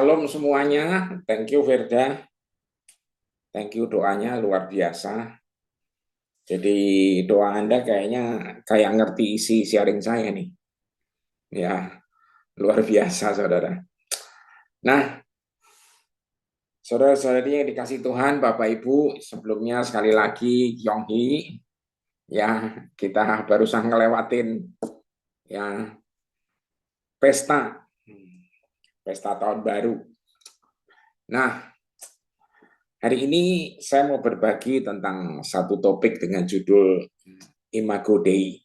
Shalom semuanya. Thank you Verda. Thank you doanya luar biasa. Jadi doa Anda kayaknya kayak ngerti isi sharing saya nih. Ya, luar biasa saudara. Nah, saudara-saudari yang dikasih Tuhan, Bapak Ibu, sebelumnya sekali lagi Yonghi, ya kita barusan ngelewatin ya pesta, pesta tahun baru. Nah, hari ini saya mau berbagi tentang satu topik dengan judul Imago Dei.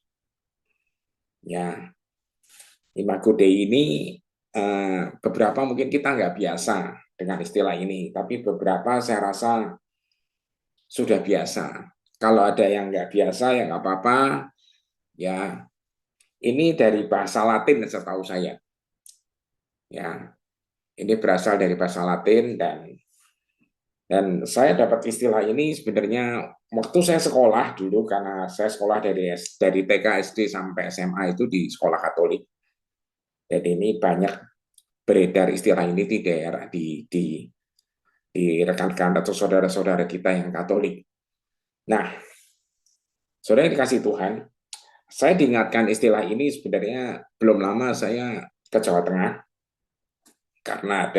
Ya, Imago Dei ini beberapa mungkin kita nggak biasa dengan istilah ini, tapi beberapa saya rasa sudah biasa. Kalau ada yang nggak biasa ya nggak apa-apa. Ya, ini dari bahasa Latin setahu saya. Ya, ini berasal dari bahasa Latin dan saya dapat istilah ini sebenarnya waktu saya sekolah dulu karena saya sekolah dari TK SD sampai SMA itu di sekolah Katolik. Jadi ini banyak beredar istilah ini di daerah di rekan-rekan atau saudara-saudara kita yang Katolik. Nah, saudara yang dikasih Tuhan, saya diingatkan istilah ini sebenarnya belum lama saya ke Jawa Tengah karena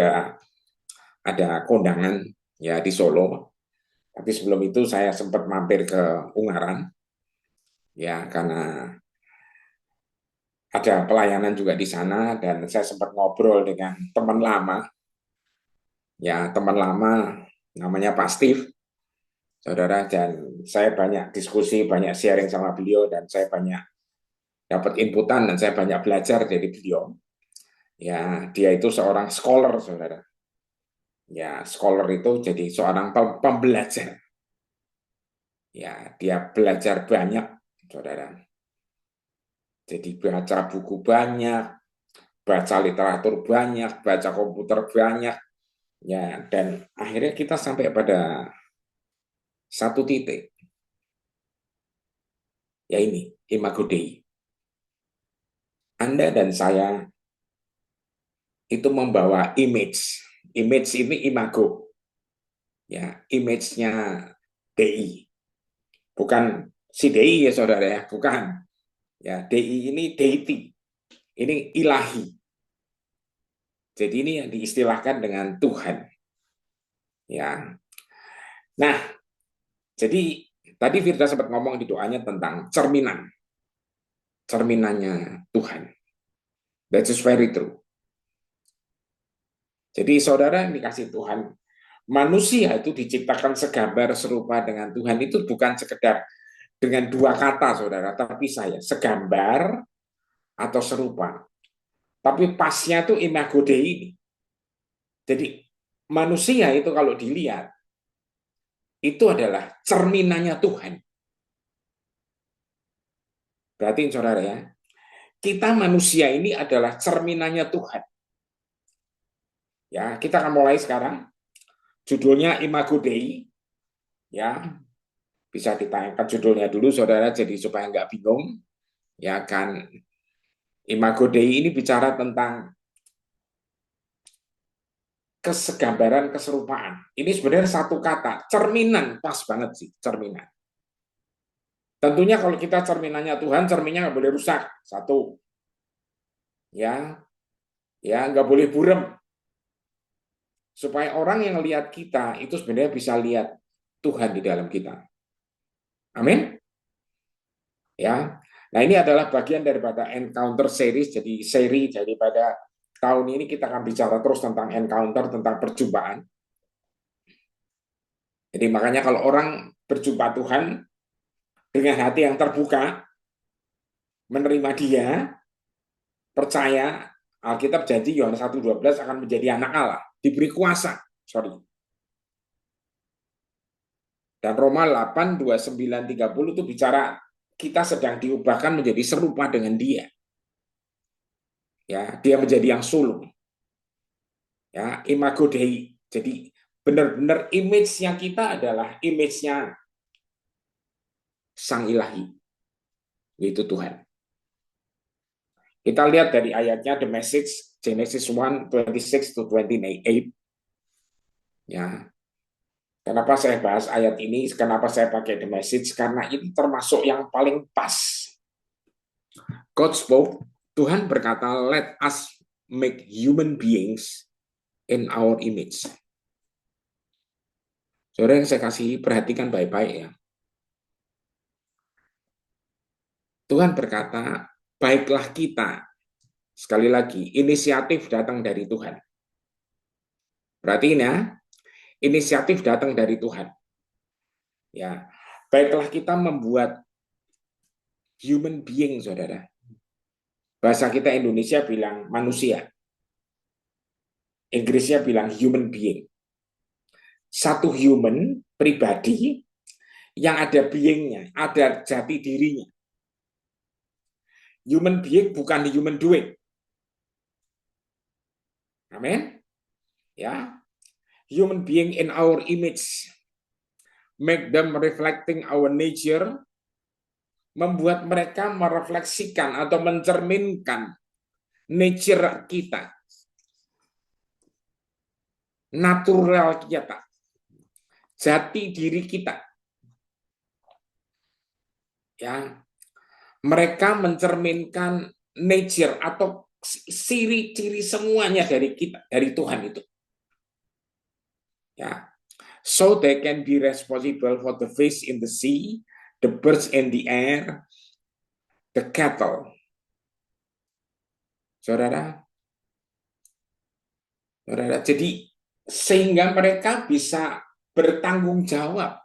ada kondangan ya di Solo. Tapi sebelum itu saya sempat mampir ke Ungaran ya karena ada pelayanan juga di sana dan saya sempat ngobrol dengan teman lama ya teman lama namanya Pak Steve saudara, dan saya banyak diskusi, banyak sharing sama beliau, dan saya banyak dapat inputan, dan saya banyak belajar dari beliau. Ya, dia itu seorang scholar, saudara. Ya, scholar itu jadi seorang pembelajar. Ya, dia belajar banyak, saudara. Jadi baca buku banyak, baca literatur banyak, baca komputer banyak. Ya, dan akhirnya kita sampai pada satu titik. Ya ini, Imago Dei. Anda dan saya itu membawa image. Image ini imago. Ya, image-nya DI. Bukan si DI ya saudara ya, bukan. Ya, DI ini deity. Ini ilahi. Jadi ini yang diistilahkan dengan Tuhan. Ya. Nah, jadi tadi Firda sempat ngomong di doanya tentang cerminan. Cerminannya Tuhan. That is very true. Jadi saudara yang dikasih Tuhan, manusia itu diciptakan segambar serupa dengan Tuhan itu bukan sekedar dengan dua kata saudara, tapi saya segambar atau serupa. Tapi pasnya itu imago Dei ini. Jadi manusia itu kalau dilihat itu adalah cerminannya Tuhan. Berarti saudara ya, kita manusia ini adalah cerminannya Tuhan. Ya, kita akan mulai sekarang. Judulnya Imago Dei. Ya, bisa ditayangkan judulnya dulu saudara, jadi supaya nggak bingung. Ya kan, Imago Dei ini bicara tentang kesegambaran, keserupaan. Ini sebenarnya satu kata, cerminan, pas banget sih, cerminan. Tentunya kalau kita cerminannya Tuhan, cerminnya nggak boleh rusak. Satu, ya, ya nggak boleh burem. Supaya orang yang lihat kita itu sebenarnya bisa lihat Tuhan di dalam kita. Amin. Ya. Nah, ini adalah bagian daripada encounter series, jadi seri daripada tahun ini kita akan bicara terus tentang encounter, tentang perjumpaan. Jadi makanya kalau orang berjumpa Tuhan dengan hati yang terbuka, menerima Dia, percaya, Alkitab janji Yohanes 1:12 akan menjadi anak Allah, diberi kuasa. Sorry. Dan Roma 8, 29, 30 itu bicara kita sedang diubahkan menjadi serupa dengan Dia. Ya, Dia menjadi yang sulung. Ya, imago Dei. Jadi benar-benar image-nya kita adalah image-nya Sang Ilahi, yaitu Tuhan. Kita lihat dari ayatnya The Message Genesis 1:26 to 28. Ya, kenapa saya bahas ayat ini? Kenapa saya pakai the message? Karena ini termasuk yang paling pas. God spoke, Tuhan berkata, let us make human beings in our image. Saudara yang saya kasih, perhatikan baik-baik ya. Tuhan berkata, baiklah kita. Sekali lagi, inisiatif datang dari Tuhan. Perhatiin ya, inisiatif datang dari Tuhan. Ya, baiklah kita membuat human being, saudara. Bahasa kita Indonesia bilang manusia. Inggrisnya bilang human being. Satu human, pribadi, yang ada beingnya, ada jati dirinya. Human being bukan human doing. Amin. Ya, human being in our image, make them reflecting our nature, membuat mereka merefleksikan atau mencerminkan nature kita, natural kita, jati diri kita. Ya, mereka mencerminkan nature atau ciri-ciri semuanya dari kita, dari Tuhan itu. Ya, so they can be responsible for the fish in the sea, the birds in the air, the cattle. Saudara, jadi sehingga mereka bisa bertanggung jawab.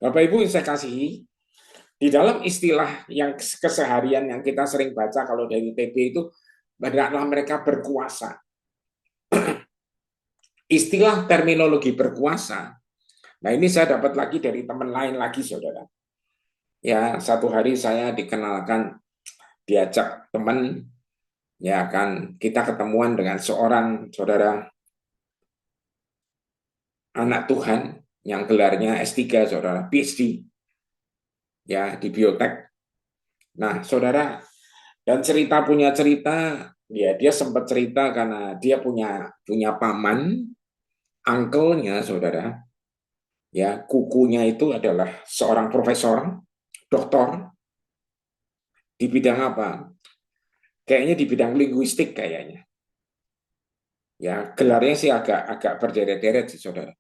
Bapak Ibu yang saya kasihi, di dalam istilah yang keseharian yang kita sering baca kalau dari TB itu, adalah mereka berkuasa. Istilah terminologi berkuasa, nah ini saya dapat lagi dari teman lain lagi, saudara. Ya, satu hari saya dikenalkan, diajak teman, ya kan, kita ketemuan dengan seorang saudara anak Tuhan yang gelarnya S3, saudara, PhD, ya di biotek. Nah, saudara, dan punya cerita, ya dia sempat cerita karena dia punya paman, uncle-nya, saudara, ya kukunya itu adalah seorang profesor, doktor di bidang apa? Kayaknya di bidang linguistik kayaknya. Ya, gelarnya sih agak berderet-deret sih, saudara.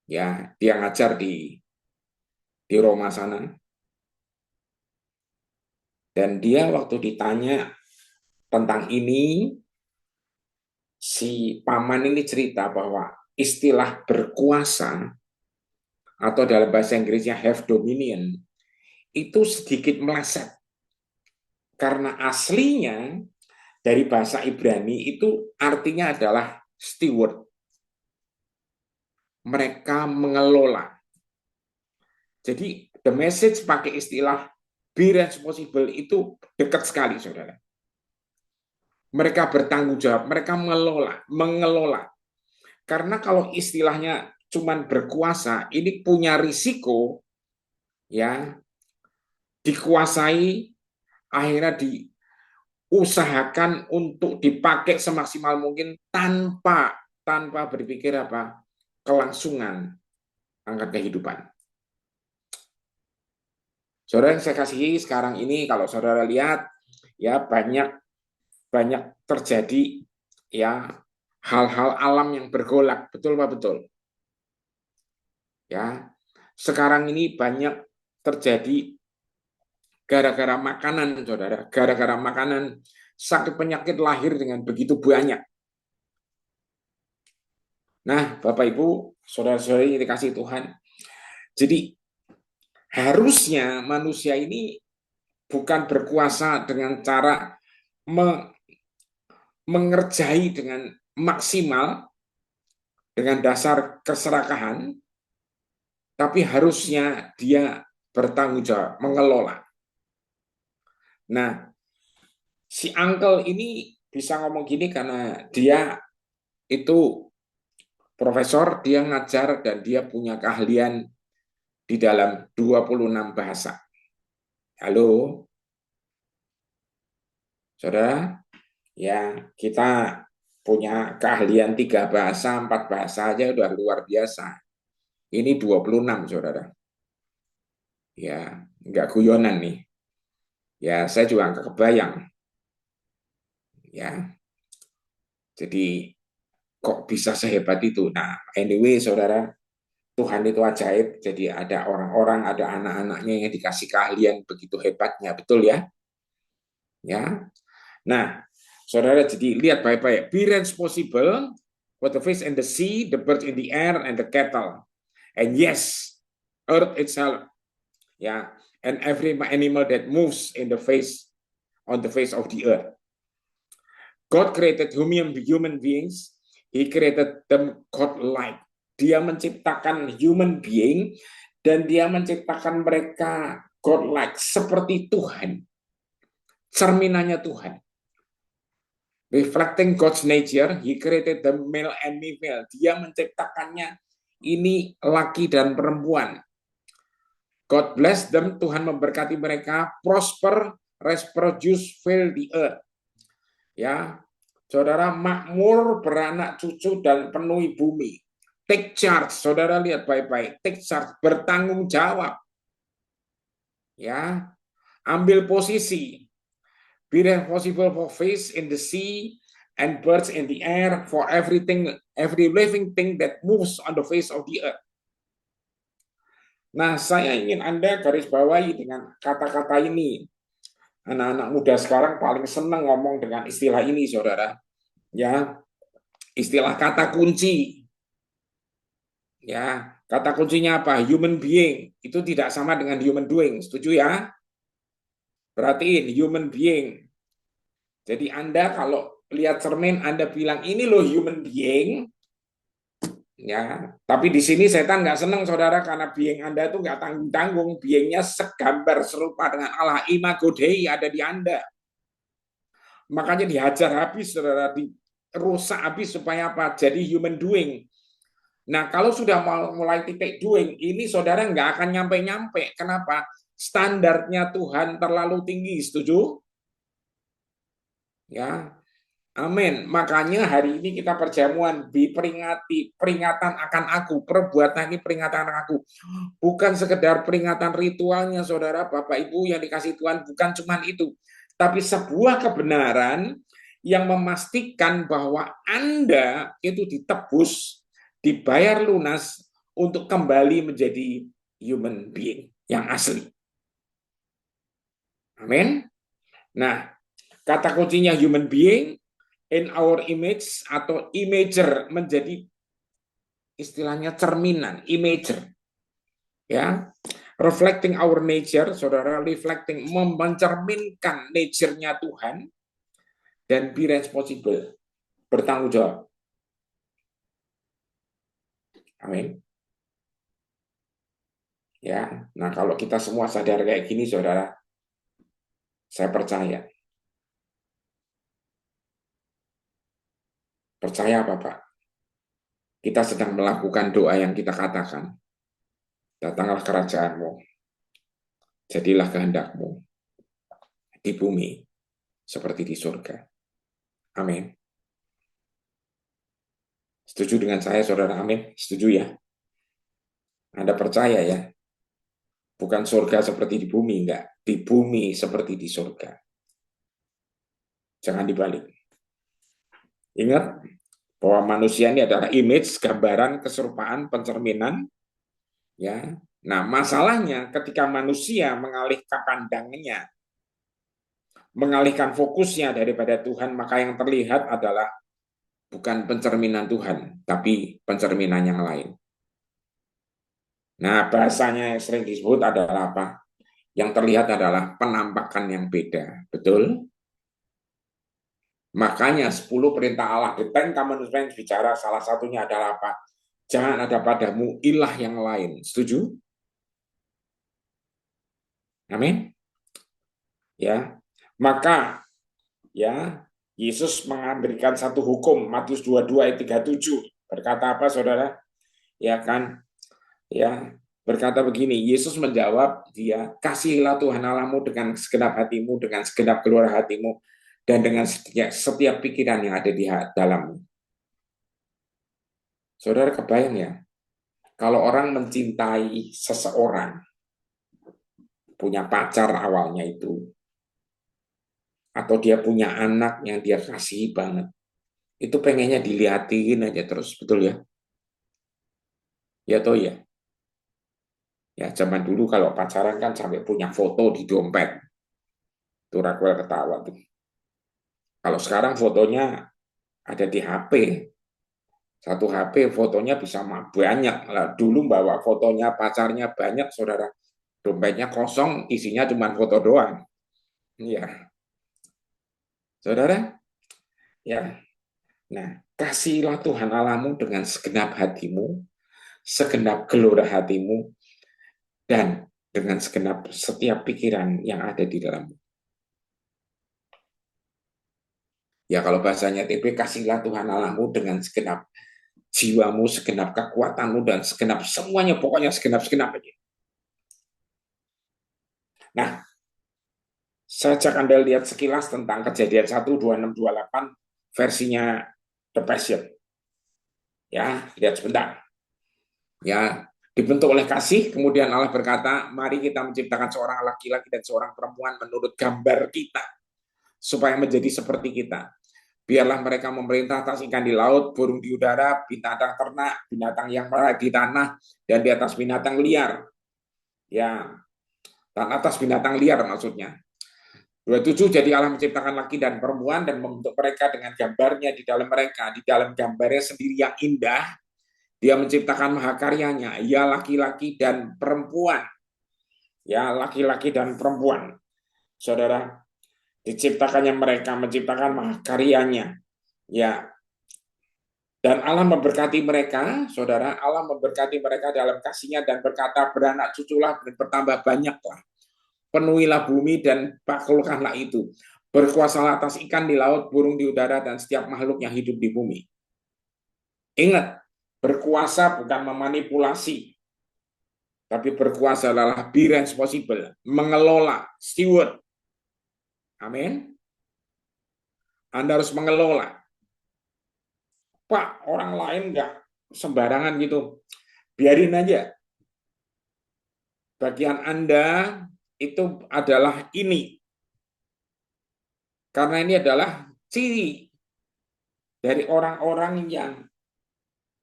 Ya, dia ngajar di Roma sana. Dan dia waktu ditanya tentang ini, si paman ini cerita bahwa istilah berkuasa atau dalam bahasa Inggrisnya have dominion itu sedikit meleset. Karena aslinya dari bahasa Ibrani itu artinya adalah steward. Mereka mengelola. Jadi the message pakai istilah be responsible itu dekat sekali, saudara. Mereka bertanggung jawab, mereka mengelola. Karena kalau istilahnya cuman berkuasa, ini punya risiko ya dikuasai, akhirnya diusahakan untuk dipakai semaksimal mungkin tanpa berpikir apa kelangsungan angkat kehidupan. Saudara yang saya kasihi, sekarang ini kalau saudara lihat ya banyak terjadi ya hal-hal alam yang bergolak, betul Pak, betul. Ya, sekarang ini banyak terjadi gara-gara makanan, saudara. Gara-gara makanan, sakit penyakit lahir dengan begitu banyak. Nah, Bapak Ibu, saudara-saudari dikasih Tuhan. Jadi, harusnya manusia ini bukan berkuasa dengan cara mengerjai dengan maksimal, dengan dasar keserakahan, tapi harusnya dia bertanggung jawab, mengelola. Nah, si uncle ini bisa ngomong gini karena dia itu profesor, dia ngajar dan dia punya keahlian di dalam 26 bahasa. Halo? Saudara, ya kita punya keahlian 3 bahasa, 4 bahasa aja udah luar biasa. Ini 26, saudara. Ya, nggak guyonan nih. Ya, saya juga nggak kebayang. Ya, jadi kok bisa sehebat itu? Nah, anyway, saudara, Tuhan itu ajaib. Jadi ada orang-orang, ada anak-anaknya yang dikasih keahlian begitu hebatnya, betul ya? Ya. Nah, saudara, jadi lihat baik-baik. Be responsible for the fish in the sea, the birds in the air, and the cattle. And yes, earth itself, yeah, and every animal that moves in the face on the face of the earth. God created human beings. He created them God-like. Dia menciptakan human being dan dia menciptakan mereka God-like seperti Tuhan. Cerminannya Tuhan. Reflecting God's nature, he created the male and female. Dia menciptakannya ini laki dan perempuan. God bless them, Tuhan memberkati mereka, prosper, reproduce, fill the earth. Ya, saudara, makmur, beranak cucu dan penuhi bumi. Take charge, saudara lihat baik-baik. Take charge, bertanggung jawab. Ya, ambil posisi. Be responsible for fish in the sea and birds in the air, for everything, every living thing that moves on the face of the earth. Nah, saya ingin Anda garis bawahi dengan kata-kata ini. Anak-anak muda sekarang paling senang ngomong dengan istilah ini, saudara. Ya, istilah kata kunci. Ya, kata kuncinya apa? Human being. Itu tidak sama dengan human doing. Setuju ya? Perhatiin, human being. Jadi Anda kalau lihat cermin, Anda bilang, ini loh human being. Ya, tapi di sini setan nggak senang, saudara, karena being Anda itu nggak tanggung-tanggung. Beingnya segambar serupa dengan Allah. Imago Dei ada di Anda. Makanya dihajar habis, saudara. Dirusak habis supaya apa? Jadi human doing. Nah, kalau sudah mulai titik doing, ini saudara nggak akan nyampe-nyampe. Kenapa? Standarnya Tuhan terlalu tinggi, setuju? Ya, amin. Makanya hari ini kita perjamuan diperingati peringatan akan aku, perbuatan ini peringatan akan aku. Bukan sekedar peringatan ritualnya, saudara, Bapak Ibu yang dikasih Tuhan, bukan cuma itu. Tapi sebuah kebenaran yang memastikan bahwa Anda itu ditebus, dibayar lunas untuk kembali menjadi human being yang asli. Amin. Nah, kata kuncinya human being, in our image atau imager, menjadi istilahnya cerminan, imager. Ya, reflecting our nature, saudara, reflecting, mencerminkan nature-nya Tuhan, dan be responsible, bertanggung jawab. Amin. Ya, nah kalau kita semua sadar kayak gini, saudara, saya percaya apa, Pak? Kita sedang melakukan doa yang kita katakan. Datanglah kerajaanmu, jadilah kehendakmu di bumi seperti di surga. Amin. Setuju dengan saya, saudara? Amin. Setuju ya? Anda percaya ya? Bukan surga seperti di bumi, enggak. Di bumi seperti di surga. Jangan dibalik. Ingat bahwa manusia ini adalah image, gambaran, keserupaan, pencerminan. Ya. Nah, masalahnya ketika manusia mengalihkan pandangannya, mengalihkan fokusnya daripada Tuhan, maka yang terlihat adalah bukan pencerminan Tuhan, tapi pencerminan yang lain. Nah, bahasanya yang sering disebut adalah apa? Yang terlihat adalah penampakan yang beda. Betul? Makanya 10 perintah Allah, the Ten Commandments bicara salah satunya adalah apa? Jangan ada padamu ilah yang lain. Setuju? Amin. Ya. Maka ya, Yesus memberikan satu hukum, Matius 22 ayat 37. Berkata apa, saudara? Ya kan? Ya, berkata begini, Yesus menjawab dia, kasihilah Tuhan Allahmu dengan segenap hatimu, dengan segenap keluar hatimu, dan dengan setiap pikiran yang ada di dalammu. Saudara kebayang ya, kalau orang mencintai seseorang, punya pacar awalnya itu, atau dia punya anak yang dia kasihi banget, itu pengennya dilihatin aja terus, betul ya? Ya toh ya. Ya zaman dulu kalau pacaran kan sampai punya foto di dompet, tuh Raquel ketawa tuh. Kalau sekarang fotonya ada di HP, satu HP fotonya bisa banyak. Lah, dulu bawa fotonya pacarnya banyak, saudara. Dompetnya kosong, isinya cuma foto doang. Iya, saudara. Ya, nah kasihlah Tuhan Allahmu dengan segenap hatimu, segenap gelora hatimu, dan dengan segenap setiap pikiran yang ada di dalammu. Ya kalau bahasanya TP, kasihlah Tuhan Allahmu dengan segenap jiwamu, segenap kekuatanmu, dan segenap semuanya, pokoknya segenap-segenap aja. Nah, saya ajak Anda lihat sekilas tentang Kejadian 1:26-28 versinya The Passion. Ya, lihat sebentar. Ya, dibentuk oleh kasih, kemudian Allah berkata, mari kita menciptakan seorang laki-laki dan seorang perempuan menurut gambar kita, supaya menjadi seperti kita. Biarlah mereka memerintah atas ikan di laut, burung di udara, binatang ternak, binatang yang di tanah, dan di atas binatang liar. Ya, dan atas binatang liar maksudnya. 27, jadi Allah menciptakan laki dan perempuan dan membentuk mereka dengan gambarnya di dalam mereka. Di dalam gambarnya sendiri yang indah, dia menciptakan mahakaryanya, ya laki-laki dan perempuan. Ya laki-laki dan perempuan. Saudara, diciptakannya mereka, menciptakan mahakaryanya. Ya, dan Allah memberkati mereka, saudara, Allah memberkati mereka dalam kasihnya dan berkata, beranak cuculah dan bertambah banyaklah. Penuhilah bumi dan taklukkanlah itu. Berkuasalah atas ikan di laut, burung di udara, dan setiap makhluk yang hidup di bumi. Ingat, berkuasa bukan memanipulasi, tapi berkuasa adalah be responsible, mengelola, steward. Amin. Anda harus mengelola. Pak, orang lain nggak sembarangan gitu. Biarin aja. Bagian Anda itu adalah ini. Karena ini adalah ciri dari orang-orang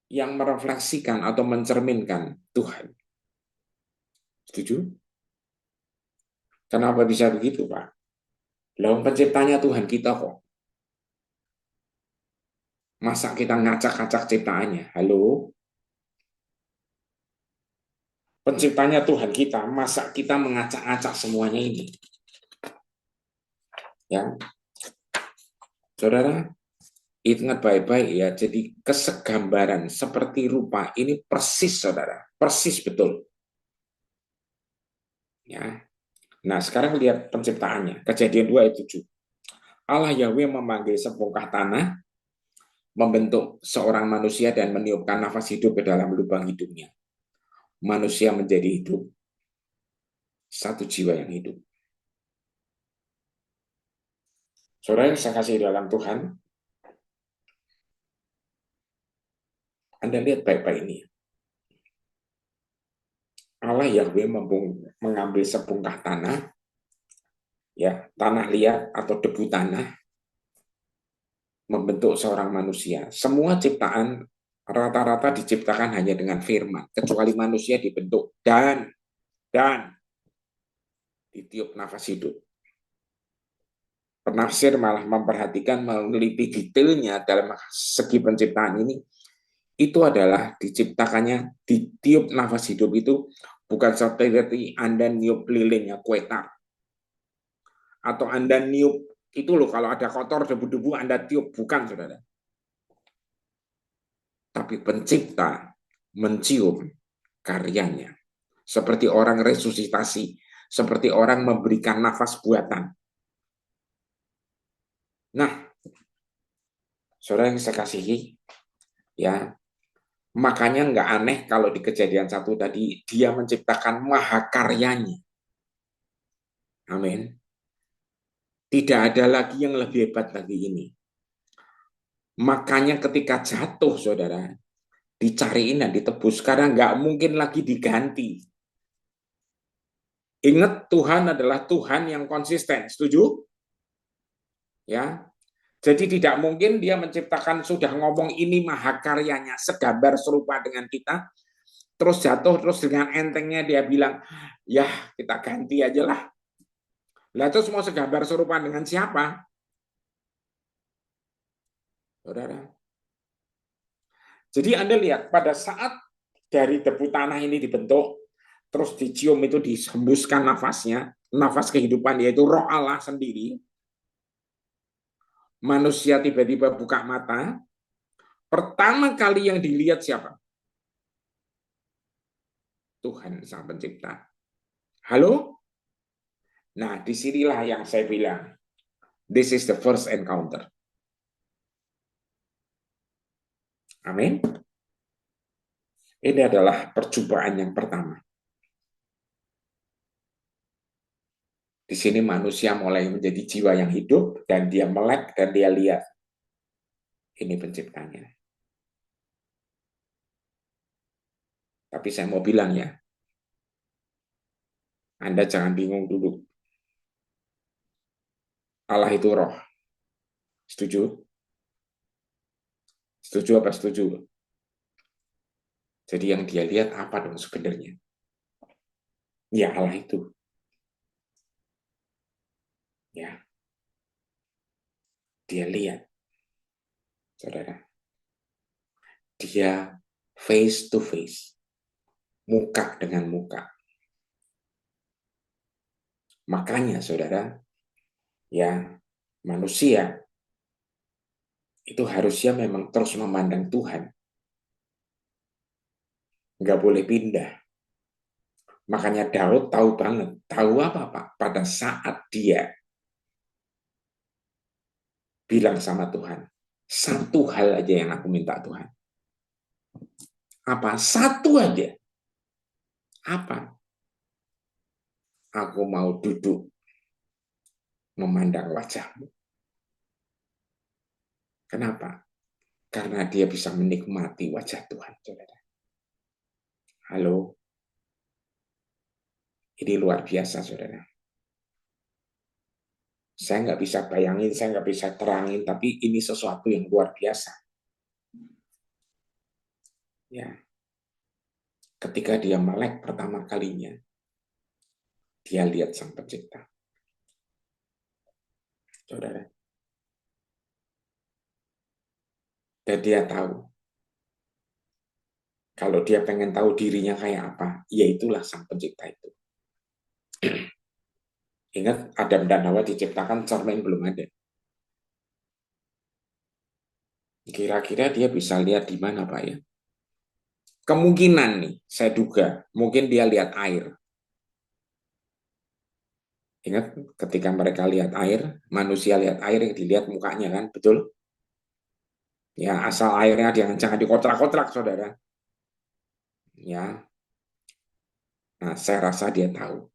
yang merefleksikan atau mencerminkan Tuhan. Setuju? Kenapa bisa begitu, Pak? Lalu penciptanya Tuhan kita kok. Masa kita ngacak-ngacak ciptaannya? Halo? Penciptanya Tuhan kita, masa kita mengacak-acak semuanya ini? Ya, saudara, ingat baik-baik ya. Jadi kesegambaran seperti rupa ini persis, saudara, persis betul. Ya. Nah, sekarang lihat penciptaannya. Kejadian 2 ayat 7. Allah Yahweh memanggil sebongkah tanah, membentuk seorang manusia dan meniupkan nafas hidup ke dalam lubang hidungnya. Manusia menjadi hidup. Satu jiwa yang hidup. Saudara yang saya kasih dalam Tuhan, Anda lihat baik-baik ini. Allah Yahweh mengambil sebongkah tanah, ya tanah liat atau debu tanah, membentuk seorang manusia. Semua ciptaan rata-rata diciptakan hanya dengan firman, kecuali manusia dibentuk dan ditiup nafas hidup. Penafsir malah memperhatikan, meneliti detailnya dalam segi penciptaan ini. Itu adalah diciptakannya, ditiup nafas hidup itu bukan seperti Anda niup lilinnya kue tar. Atau Anda niup, itu loh kalau ada kotor, debu-debu Anda tiup. Bukan, saudara. Tapi pencipta mencium karyanya. Seperti orang resusitasi, seperti orang memberikan nafas buatan. Nah, saudara yang saya kasihi, ya, makanya nggak aneh kalau di Kejadian 1 tadi dia menciptakan mahakaryanya. Amin. Tidak ada lagi yang lebih hebat lagi ini. Makanya ketika jatuh, saudara, dicariin dan ditebus. Karena nggak mungkin lagi diganti. Ingat, Tuhan adalah Tuhan yang konsisten. Setuju? Ya. Jadi tidak mungkin dia menciptakan, sudah ngomong ini mahakaryanya, segambar serupa dengan kita, terus jatuh, terus dengan entengnya dia bilang, ya kita ganti aja lah. Lah terus mau segambar serupa dengan siapa? Saudara. Jadi Anda lihat, pada saat dari debu tanah ini dibentuk, terus dicium itu dihembuskan nafasnya, nafas kehidupan, yaitu roh Allah sendiri, manusia tiba-tiba buka mata, pertama kali yang dilihat siapa? Tuhan Sang Pencipta. Halo? Nah, disinilah yang saya bilang, this is the first encounter. Amin. Ini adalah perjumpaan yang pertama. Di sini manusia mulai menjadi jiwa yang hidup, dan dia melek, dan dia lihat. Ini penciptanya. Tapi saya mau bilang ya, Anda jangan bingung dulu. Allah itu roh. Setuju? Setuju apa setuju? Jadi yang dia lihat apa dong sebenarnya? Ya Allah itu. Ya, dia lihat, saudara. Dia face to face, muka dengan muka. Makanya, saudara, ya manusia itu harusnya memang terus memandang Tuhan. Nggak boleh pindah. Makanya Daud tahu banget. Tahu apa, Pak? Pada saat dia bilang sama Tuhan, satu hal aja yang aku minta Tuhan. Apa? Satu aja. Apa? Aku mau duduk memandang wajahmu. Kenapa? Karena dia bisa menikmati wajah Tuhan, saudara. Halo? Ini luar biasa, saudara. Saya nggak bisa bayangin, saya nggak bisa terangin, tapi ini sesuatu yang luar biasa. Ya, ketika dia melek pertama kalinya, dia lihat Sang Pencipta. Saudara. Dan dia tahu, kalau dia pengen tahu dirinya kayak apa, ya itulah Sang Pencipta itu. Ingat, Adam dan Hawa diciptakan cermin belum ada. Kira-kira dia bisa lihat di mana, Pak ya? Kemungkinan nih, saya duga, mungkin dia lihat air. Ingat, ketika mereka lihat air, manusia lihat air, yang dilihat mukanya kan, betul? Ya, asal airnya jangan dikotrak-kotrak, saudara. Ya, nah saya rasa dia tahu.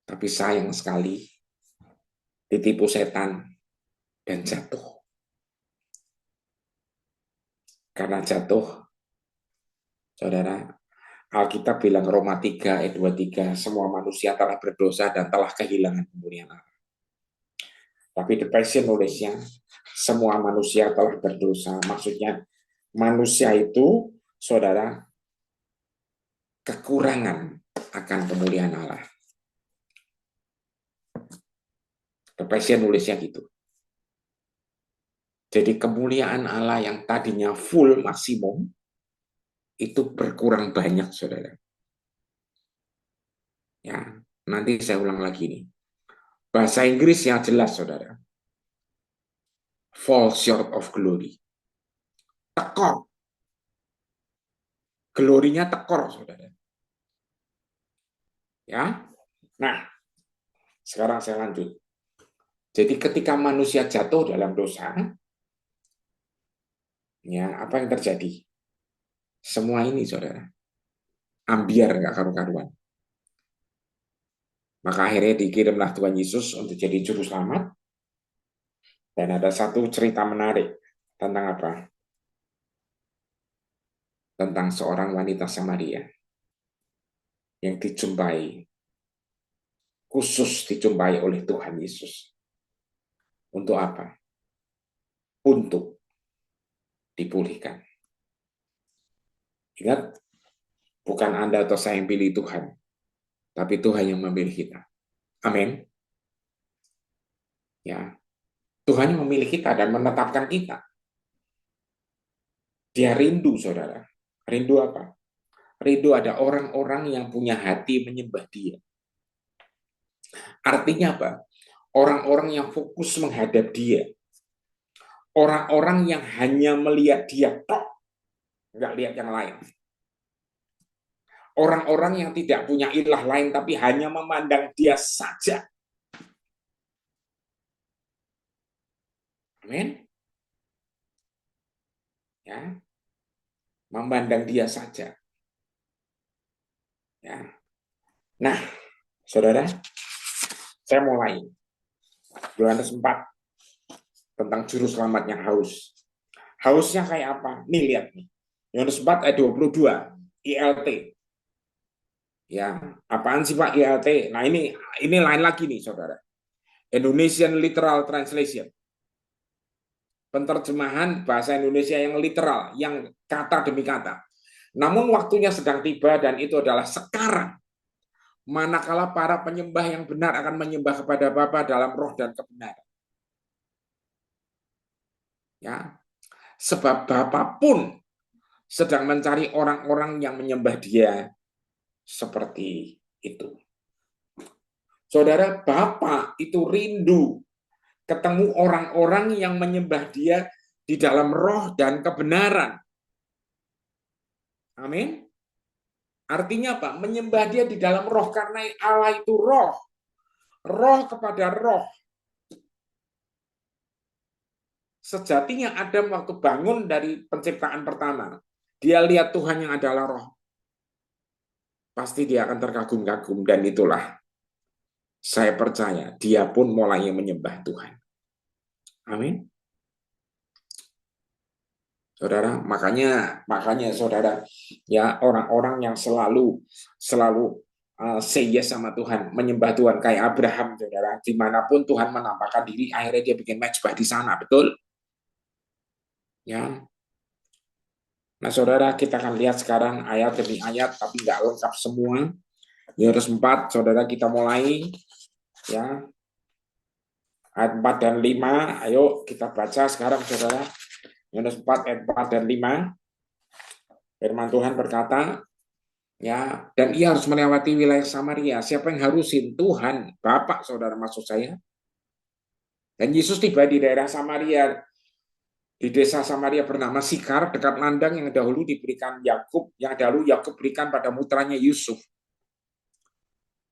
Tapi sayang sekali, ditipu setan dan jatuh. Karena jatuh, saudara, Alkitab bilang Roma 3 ayat 23, semua manusia telah berdosa dan telah kehilangan kemuliaan Allah. Tapi The Passion nulisnya, semua manusia telah berdosa. Maksudnya manusia itu, saudara, kekurangan akan kemuliaan Allah. The Passion nulisnya gitu. Jadi kemuliaan Allah yang tadinya full maksimum, itu berkurang banyak, saudara. Ya, nanti saya ulang lagi nih. Bahasa Inggris yang jelas, saudara. Fall short of glory. Tekor. Glorinya tekor, saudara. Ya. Nah, sekarang saya lanjut. Jadi ketika manusia jatuh dalam dosa, ya apa yang terjadi? Semua ini, saudara, ambiar nggak karu-karuan. Maka akhirnya dikirimlah Tuhan Yesus untuk jadi juru selamat. Dan ada satu cerita menarik tentang apa? Tentang seorang wanita Samaria yang khusus dijumpai oleh Tuhan Yesus. Untuk apa? Untuk dipulihkan. Ingat, bukan Anda atau saya yang pilih Tuhan, tapi Tuhan yang memilih kita. Amin. Ya, Tuhan yang memilih kita dan menetapkan kita. Dia rindu, saudara. Rindu apa? Rindu ada orang-orang yang punya hati menyembah Dia. Artinya apa? Orang-orang yang fokus menghadap Dia. Orang-orang yang hanya melihat Dia tok, nggak lihat yang lain. Orang-orang yang tidak punya ilah lain tapi hanya memandang Dia saja. Amin. Ya, memandang Dia saja. Ya. Nah, saudara, saya mulai Yohanes 4 tentang juru selamat yang haus. Hausnya kayak apa? Nih lihat nih. Yohanes 4 ayat 22 ILT. Ya, apaan sih Pak ILT? Nah, ini lain lagi nih, Saudara. Indonesian Literal Translation. Penterjemahan bahasa Indonesia yang literal, yang kata demi kata. Namun waktunya sedang tiba dan itu adalah sekarang. Manakala para penyembah yang benar akan menyembah kepada Bapa dalam roh dan kebenaran. Ya, sebab Bapa pun sedang mencari orang-orang yang menyembah Dia seperti itu. Saudara, Bapa itu rindu ketemu orang-orang yang menyembah Dia di dalam roh dan kebenaran. Amin. Artinya apa? Menyembah Dia di dalam roh, karena Allah itu roh. Roh kepada roh. Sejatinya Adam waktu bangun dari penciptaan pertama, dia lihat Tuhan yang adalah roh. Pasti dia akan terkagum-kagum, dan itulah saya percaya dia pun mulai menyembah Tuhan. Amin. Saudara, makanya saudara, ya orang-orang yang selalu say yes sama Tuhan, menyembah Tuhan kayak Abraham, saudara, dimanapun Tuhan menampakkan diri, akhirnya dia bikin mezbah di sana, betul? Ya. Nah, saudara, kita akan lihat sekarang ayat demi ayat, tapi nggak lengkap semua. Yohanes 4, saudara, kita mulai, ya, ayat 4 dan 5. Ayo kita baca sekarang, saudara. Yohanes 4 ayat 4 dan 5. Firman Tuhan berkata, ya, dan ia harus melewati wilayah Samaria. Siapa yang harusin? Tuhan, Bapak, saudara, maksud saya. Dan Yesus tiba di daerah Samaria, di desa Samaria bernama Sikar, dekat ladang yang dahulu diberikan Yakub, yang dahulu Yakub berikan pada putranya Yusuf.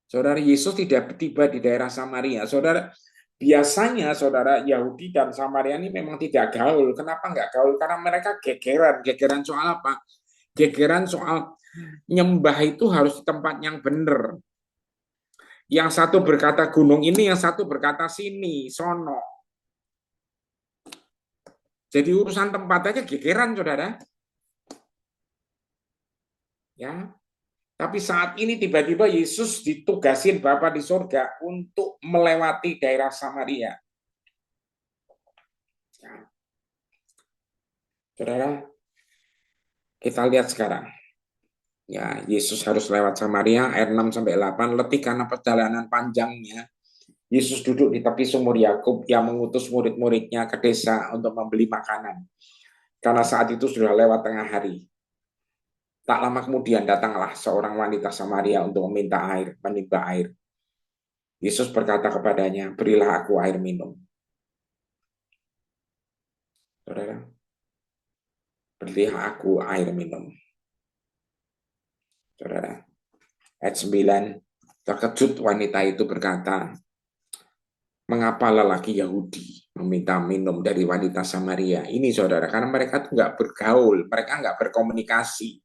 Saudara, Yesus tidak tiba di daerah Samaria. Saudara, biasanya saudara, Yahudi dan Samaria ini memang tidak gaul. Kenapa nggak gaul? Karena mereka gegeran. Gegeran soal apa? Gegeran soal nyembah itu harus di tempat yang benar. Yang satu berkata gunung ini, yang satu berkata sini, sono. Jadi urusan tempat aja gegeran, saudara. Ya, tapi saat ini tiba-tiba Yesus ditugasin Bapa di surga untuk melewati daerah Samaria. Ya. Saudara, kita lihat sekarang. Ya, Yesus harus lewat Samaria, ayat 6 sampai 8. Letih karena perjalanan panjangnya, Yesus duduk di tepi sumur Yakub yang mengutus murid-muridnya ke desa untuk membeli makanan. Karena saat itu sudah lewat tengah hari. Tak lama kemudian datanglah seorang wanita Samaria untuk meminta air, menimba air. Yesus berkata kepadanya, berilah aku air minum. Saudara, berilah aku air minum. Saudara, ayat 9, terkejut wanita itu berkata, mengapa lelaki Yahudi meminta minum dari wanita Samaria? Ini saudara, karena mereka tuh nggak bergaul, mereka nggak berkomunikasi.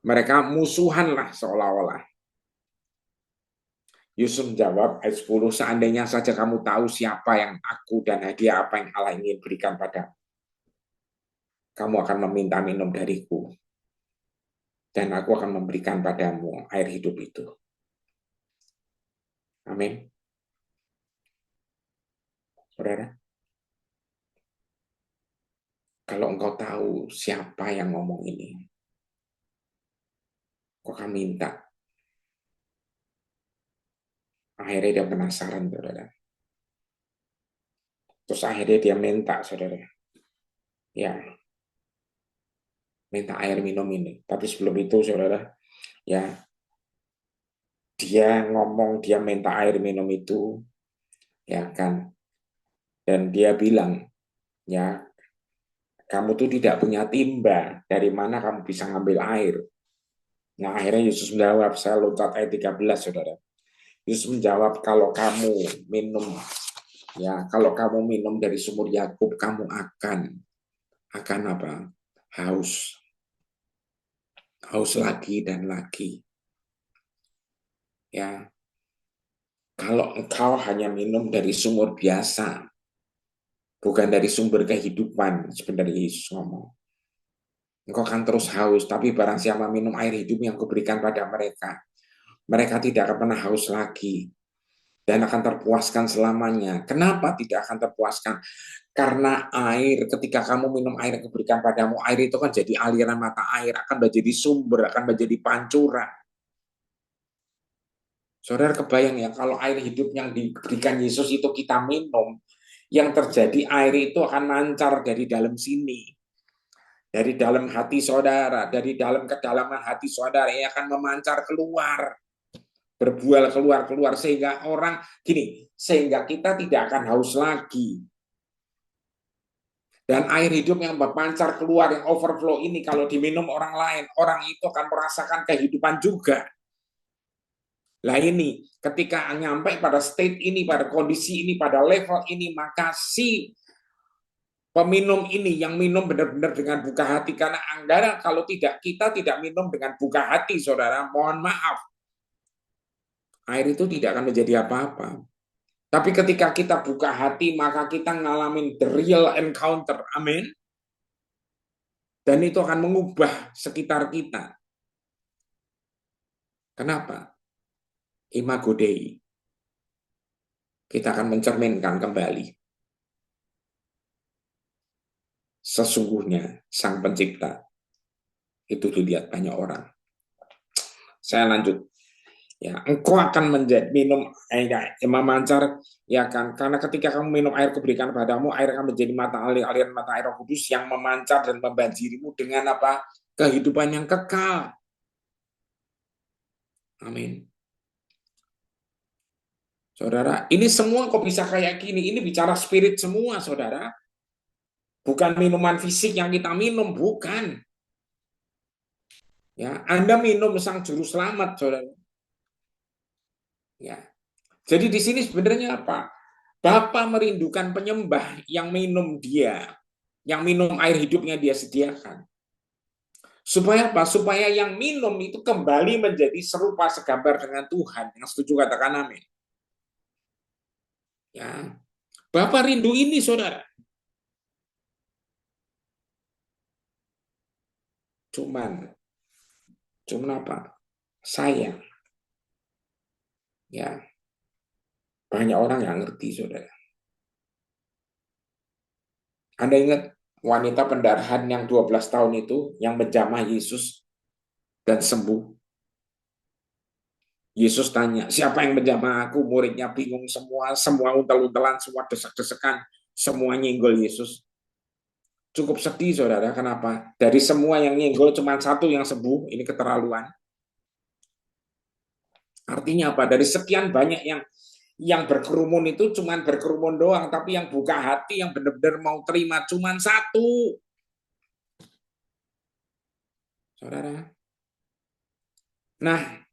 Mereka musuhan lah seolah-olah. Yusuf menjawab ayat 10, seandainya saja kamu tahu siapa yang aku dan hadiah apa yang Allah ingin berikan padamu, kamu akan meminta minum dariku, dan aku akan memberikan padamu air hidup itu. Amin. Saudara, kalau engkau tahu siapa yang ngomong ini, kau akan minta. Akhirnya dia penasaran, saudara. Terus akhirnya dia minta, saudara. Ya, minta air minum ini. Tapi sebelum itu, saudara, ya, dia ngomong, dia minta air minum itu, ya kan. Dan dia bilang, ya, kamu tuh tidak punya timba, dari mana kamu bisa ngambil air? Nah, akhirnya Yesus menjawab, saya loncat ayat 13, saudara. Yesus menjawab, kalau kamu minum, ya, kalau kamu minum dari sumur Yakub, kamu akan apa? Haus, haus lagi dan lagi. Ya, kalau engkau hanya minum dari sumur biasa, bukan dari sumber kehidupan, sebenarnya Yesus ngomong. Engkau akan terus haus, tapi barang siapa minum air hidup yang kuberikan pada mereka, mereka tidak akan pernah haus lagi dan akan terpuaskan selamanya. Kenapa tidak akan terpuaskan? Karena air, ketika kamu minum air yang kuberikan padamu, air itu kan jadi aliran mata air, akan menjadi sumber, akan menjadi pancuran. Saudara kebayang ya, kalau air hidup yang diberikan Yesus itu kita minum, yang terjadi air itu akan mancar dari dalam sini. Dari dalam hati saudara, dari dalam kedalaman hati saudara, yang akan memancar keluar, berbual keluar-keluar, sehingga orang, gini, sehingga kita tidak akan haus lagi. Dan air hidup yang berpancar keluar, yang overflow ini, kalau diminum orang lain, orang itu akan merasakan kehidupan juga. Lah ini, ketika nyampe pada state ini, pada kondisi ini, pada level ini, maka si peminum ini yang minum benar-benar dengan buka hati. Karena anggaran kalau tidak, kita tidak minum dengan buka hati, saudara, mohon maaf, air itu tidak akan menjadi apa-apa. Tapi ketika kita buka hati, maka kita ngalamin the real encounter. Amin. Dan itu akan mengubah sekitar kita. Kenapa? Imago Dei. Kita akan mencerminkan kembali. Sesungguhnya Sang Pencipta itu dilihat banyak orang. Saya lanjut. Ya, engkau akan menjadi minum air memancar, ya kan? Karena ketika kamu minum air kuberikan padamu, air akan menjadi mata aliran mata air Roh Kudus yang memancar dan membanjirimu dengan apa? Kehidupan yang kekal. Amin. Saudara, ini semua kok bisa kayak gini? Ini bicara spirit semua, saudara. Bukan minuman fisik yang kita minum, bukan. Ya, Anda minum sang juru selamat, saudara. Ya. Jadi di sini sebenarnya apa? Bapa merindukan penyembah yang minum dia, yang minum air hidupnya dia sediakan. Supaya apa? Supaya yang minum itu kembali menjadi serupa segambar dengan Tuhan. Yang setuju katakan amin. Ya, Bapak rindu ini, saudara. Cuman apa? Sayang. Ya, banyak orang yang ngerti, saudara. Anda ingat wanita pendarahan yang 12 tahun itu yang menjamah Yesus dan sembuh? Yesus tanya, siapa yang menjamah aku? Muridnya bingung semua untel-untelan, semua desek-desekan, semua nyenggol Yesus. Cukup sedih, saudara. Kenapa? Dari semua yang nyenggol, cuma satu yang sembuh. Ini keterlaluan. Artinya apa? Dari sekian banyak yang berkerumun itu cuma berkerumun doang, tapi yang buka hati, yang benar-benar mau terima cuma satu. Saudara. Nah,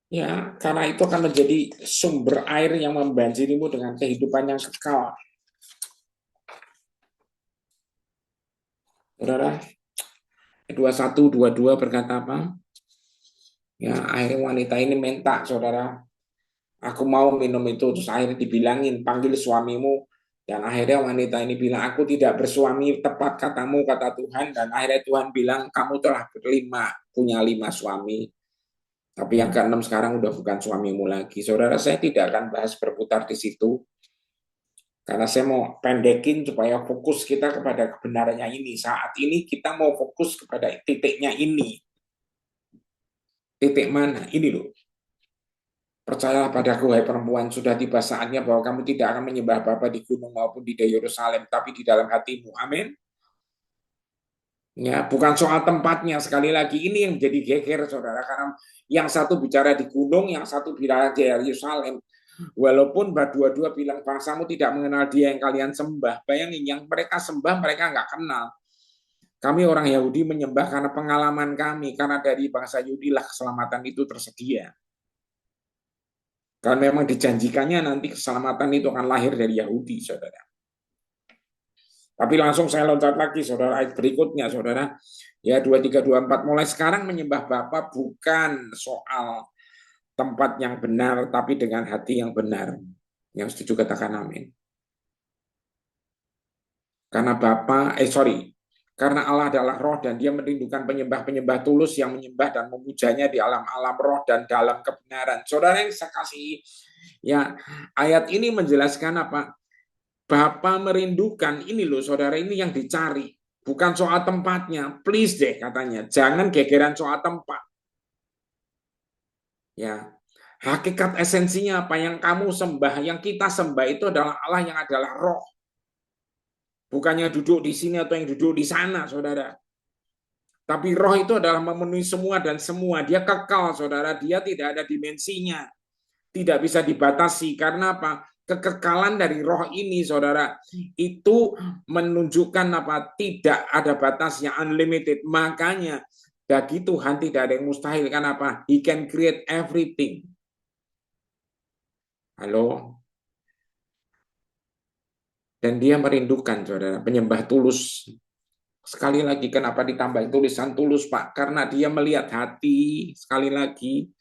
ya, karena itu akan menjadi sumber air yang membanjirimu dengan kehidupan yang kekal. Saudara, 21, 22 berkata apa? Ya, akhirnya wanita ini minta, saudara, aku mau minum itu. Terus akhirnya dibilangin, panggil suamimu. Dan akhirnya wanita ini bilang, aku tidak bersuami, tepat katamu, kata Tuhan. Dan akhirnya Tuhan bilang, kamu telah berlima, punya 5 suami. Tapi yang keenam sekarang udah bukan suamimu lagi. Saudara, saya tidak akan bahas berputar di situ. Karena saya mau pendekin supaya fokus kita kepada kebenarannya ini. Saat ini kita mau fokus kepada titiknya ini. Titik mana? Ini loh. Percayalah padaku, hai perempuan, sudah tiba saatnya bahwa kamu tidak akan menyembah Bapa di gunung maupun di Yerusalem, tapi di dalam hatimu. Amin. Ya, bukan soal tempatnya. Sekali lagi ini yang jadi geger, saudara, karena yang satu bicara di gunung, yang satu bicara di Yerusalem. Walaupun dua-dua bilang bangsamu tidak mengenal Dia yang kalian sembah. Bayangin, yang mereka sembah mereka nggak kenal. Kami orang Yahudi menyembah karena pengalaman kami, karena dari bangsa Yahudi lah keselamatan itu tersedia. Karena memang dijanjikannya nanti keselamatan itu akan lahir dari Yahudi, saudara. Tapi langsung saya loncat lagi, saudara, ayat berikutnya, saudara. Ya, 2324. Mulai sekarang menyembah Bapa bukan soal tempat yang benar, tapi dengan hati yang benar. Yang setuju katakan amin. Karena karena Allah adalah roh dan dia merindukan penyembah-penyembah tulus yang menyembah dan memujanya di alam-alam roh dan dalam kebenaran. Saudara yang saya kasih, ya, ayat ini menjelaskan apa? Bapa merindukan, ini loh saudara, ini yang dicari. Bukan soal tempatnya, please deh katanya. Jangan gegeran soal tempat. Ya, hakikat esensinya apa yang kamu sembah, yang kita sembah itu adalah Allah yang adalah roh. Bukannya duduk di sini atau yang duduk di sana, saudara. Tapi roh itu adalah memenuhi semua dan semua. Dia kekal, saudara. Dia tidak ada dimensinya. Tidak bisa dibatasi. Karena apa? Kekekalan dari roh ini, saudara, itu menunjukkan apa? Tidak ada batasnya, unlimited. Makanya bagi Tuhan tidak ada yang mustahil. Kenapa? He can create everything. Halo? Dan dia merindukan, saudara, penyembah tulus. Sekali lagi, kenapa ditambah tulisan tulus, Pak? Karena dia melihat hati, sekali lagi,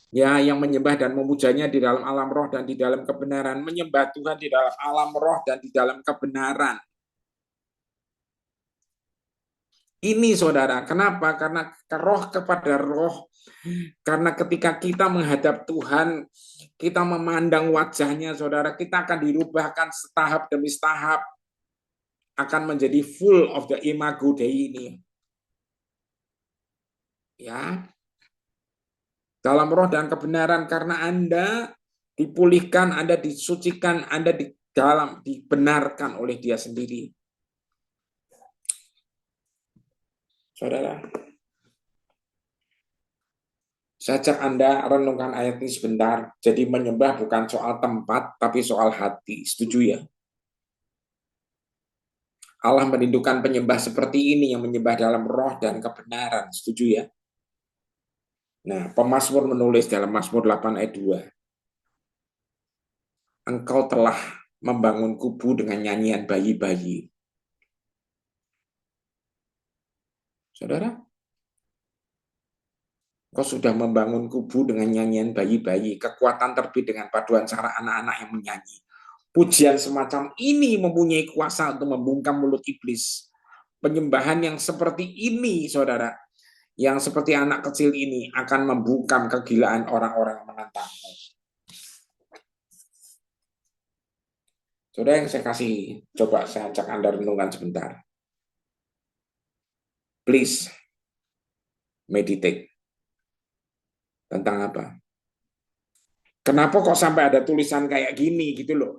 ya, yang menyembah dan memujanya di dalam alam roh dan di dalam kebenaran. Menyembah Tuhan di dalam alam roh dan di dalam kebenaran. Ini saudara, kenapa? Karena roh kepada roh. Karena ketika kita menghadap Tuhan, kita memandang wajahnya, saudara, kita akan dirubahkan setahap demi setahap. Akan menjadi full of the imago Dei ini. Ya, dalam roh dan kebenaran, karena Anda dipulihkan, Anda disucikan, Anda dibenarkan oleh Dia sendiri. Saudara, saya ajak Anda renungkan ayat ini sebentar. Jadi menyembah bukan soal tempat, tapi soal hati. Setuju ya? Allah merindukan penyembah seperti ini yang menyembah dalam roh dan kebenaran. Setuju ya? Nah, pemazmur menulis dalam Mazmur 8 ayat 2. Engkau telah membangun kubu dengan nyanyian bayi-bayi. Saudara, engkau sudah membangun kubu dengan nyanyian bayi-bayi. Kekuatan terbit dengan paduan cara anak-anak yang menyanyi. Pujian semacam ini mempunyai kuasa untuk membungkam mulut iblis. Penyembahan yang seperti ini, saudara, yang seperti anak kecil ini akan membungkam kegilaan orang-orang yang menantangmu. Saudara yang saya kasih, coba saya ajak Anda renungkan sebentar. Please, meditate. Tentang apa? Kenapa kok sampai ada tulisan kayak gini gitu loh.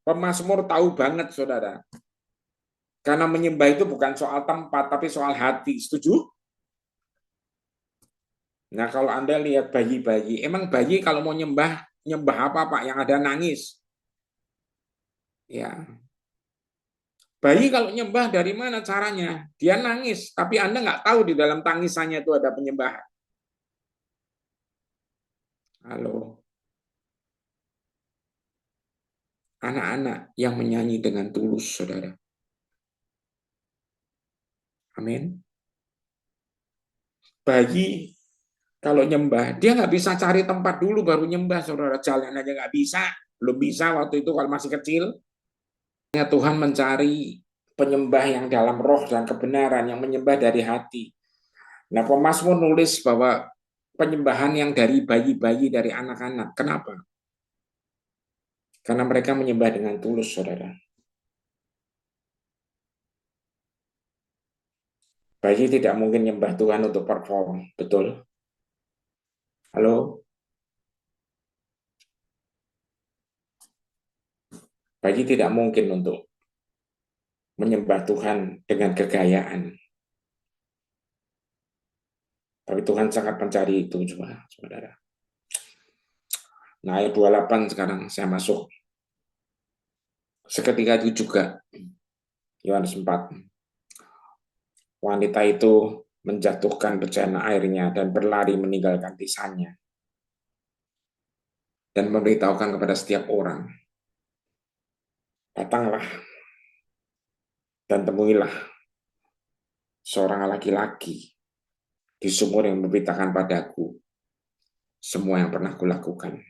Pemazmur tahu banget, saudara. Karena menyembah itu bukan soal tempat, tapi soal hati. Setuju? Nah, kalau Anda lihat bayi-bayi, emang bayi kalau mau nyembah apa, Pak? Yang ada nangis. Ya, bayi kalau nyembah dari mana caranya? Dia nangis, tapi Anda nggak tahu di dalam tangisannya itu ada penyembahan. Halo, anak-anak yang menyanyi dengan tulus, saudara. Amin. Bayi Kalau nyembah, dia nggak bisa cari tempat dulu baru nyembah, saudara. Jalan aja nggak bisa. Belum bisa waktu itu kalau masih kecil. Tuhan mencari penyembah yang dalam roh dan kebenaran, yang menyembah dari hati. Nah, pemazmur nulis bahwa penyembahan yang dari bayi-bayi, dari anak-anak. Kenapa? Karena mereka menyembah dengan tulus, saudara. Bayi tidak mungkin menyembah Tuhan untuk perform, betul? Halo? Bayi tidak mungkin untuk menyembah Tuhan dengan kegayaan. Tapi Tuhan sangat mencari itu, saudara. Nah, ayat 28 sekarang saya masuk. Seketika itu juga, Yohanes 4. Wanita itu menjatuhkan bejana airnya dan berlari meninggalkan desanya. Dan memberitahukan kepada setiap orang, datanglah dan temuilah seorang laki-laki di sumur yang memberitakan padaku semua yang pernah kulakukan.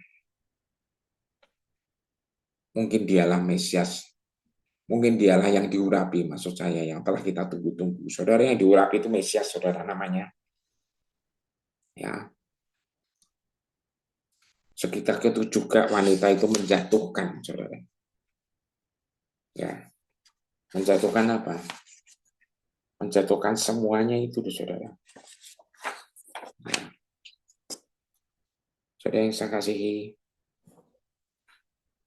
Mungkin dialah Mesias, mungkin dialah yang diurapi, maksud saya yang telah kita tunggu-tunggu. Saudara, yang diurapi itu Mesias, saudara, namanya. Ya, sekitar itu juga wanita itu menjatuhkan, saudara. Ya, menjatuhkan apa? Menjatuhkan semuanya itu, saudara. Ya. Saudara yang saya kasihi,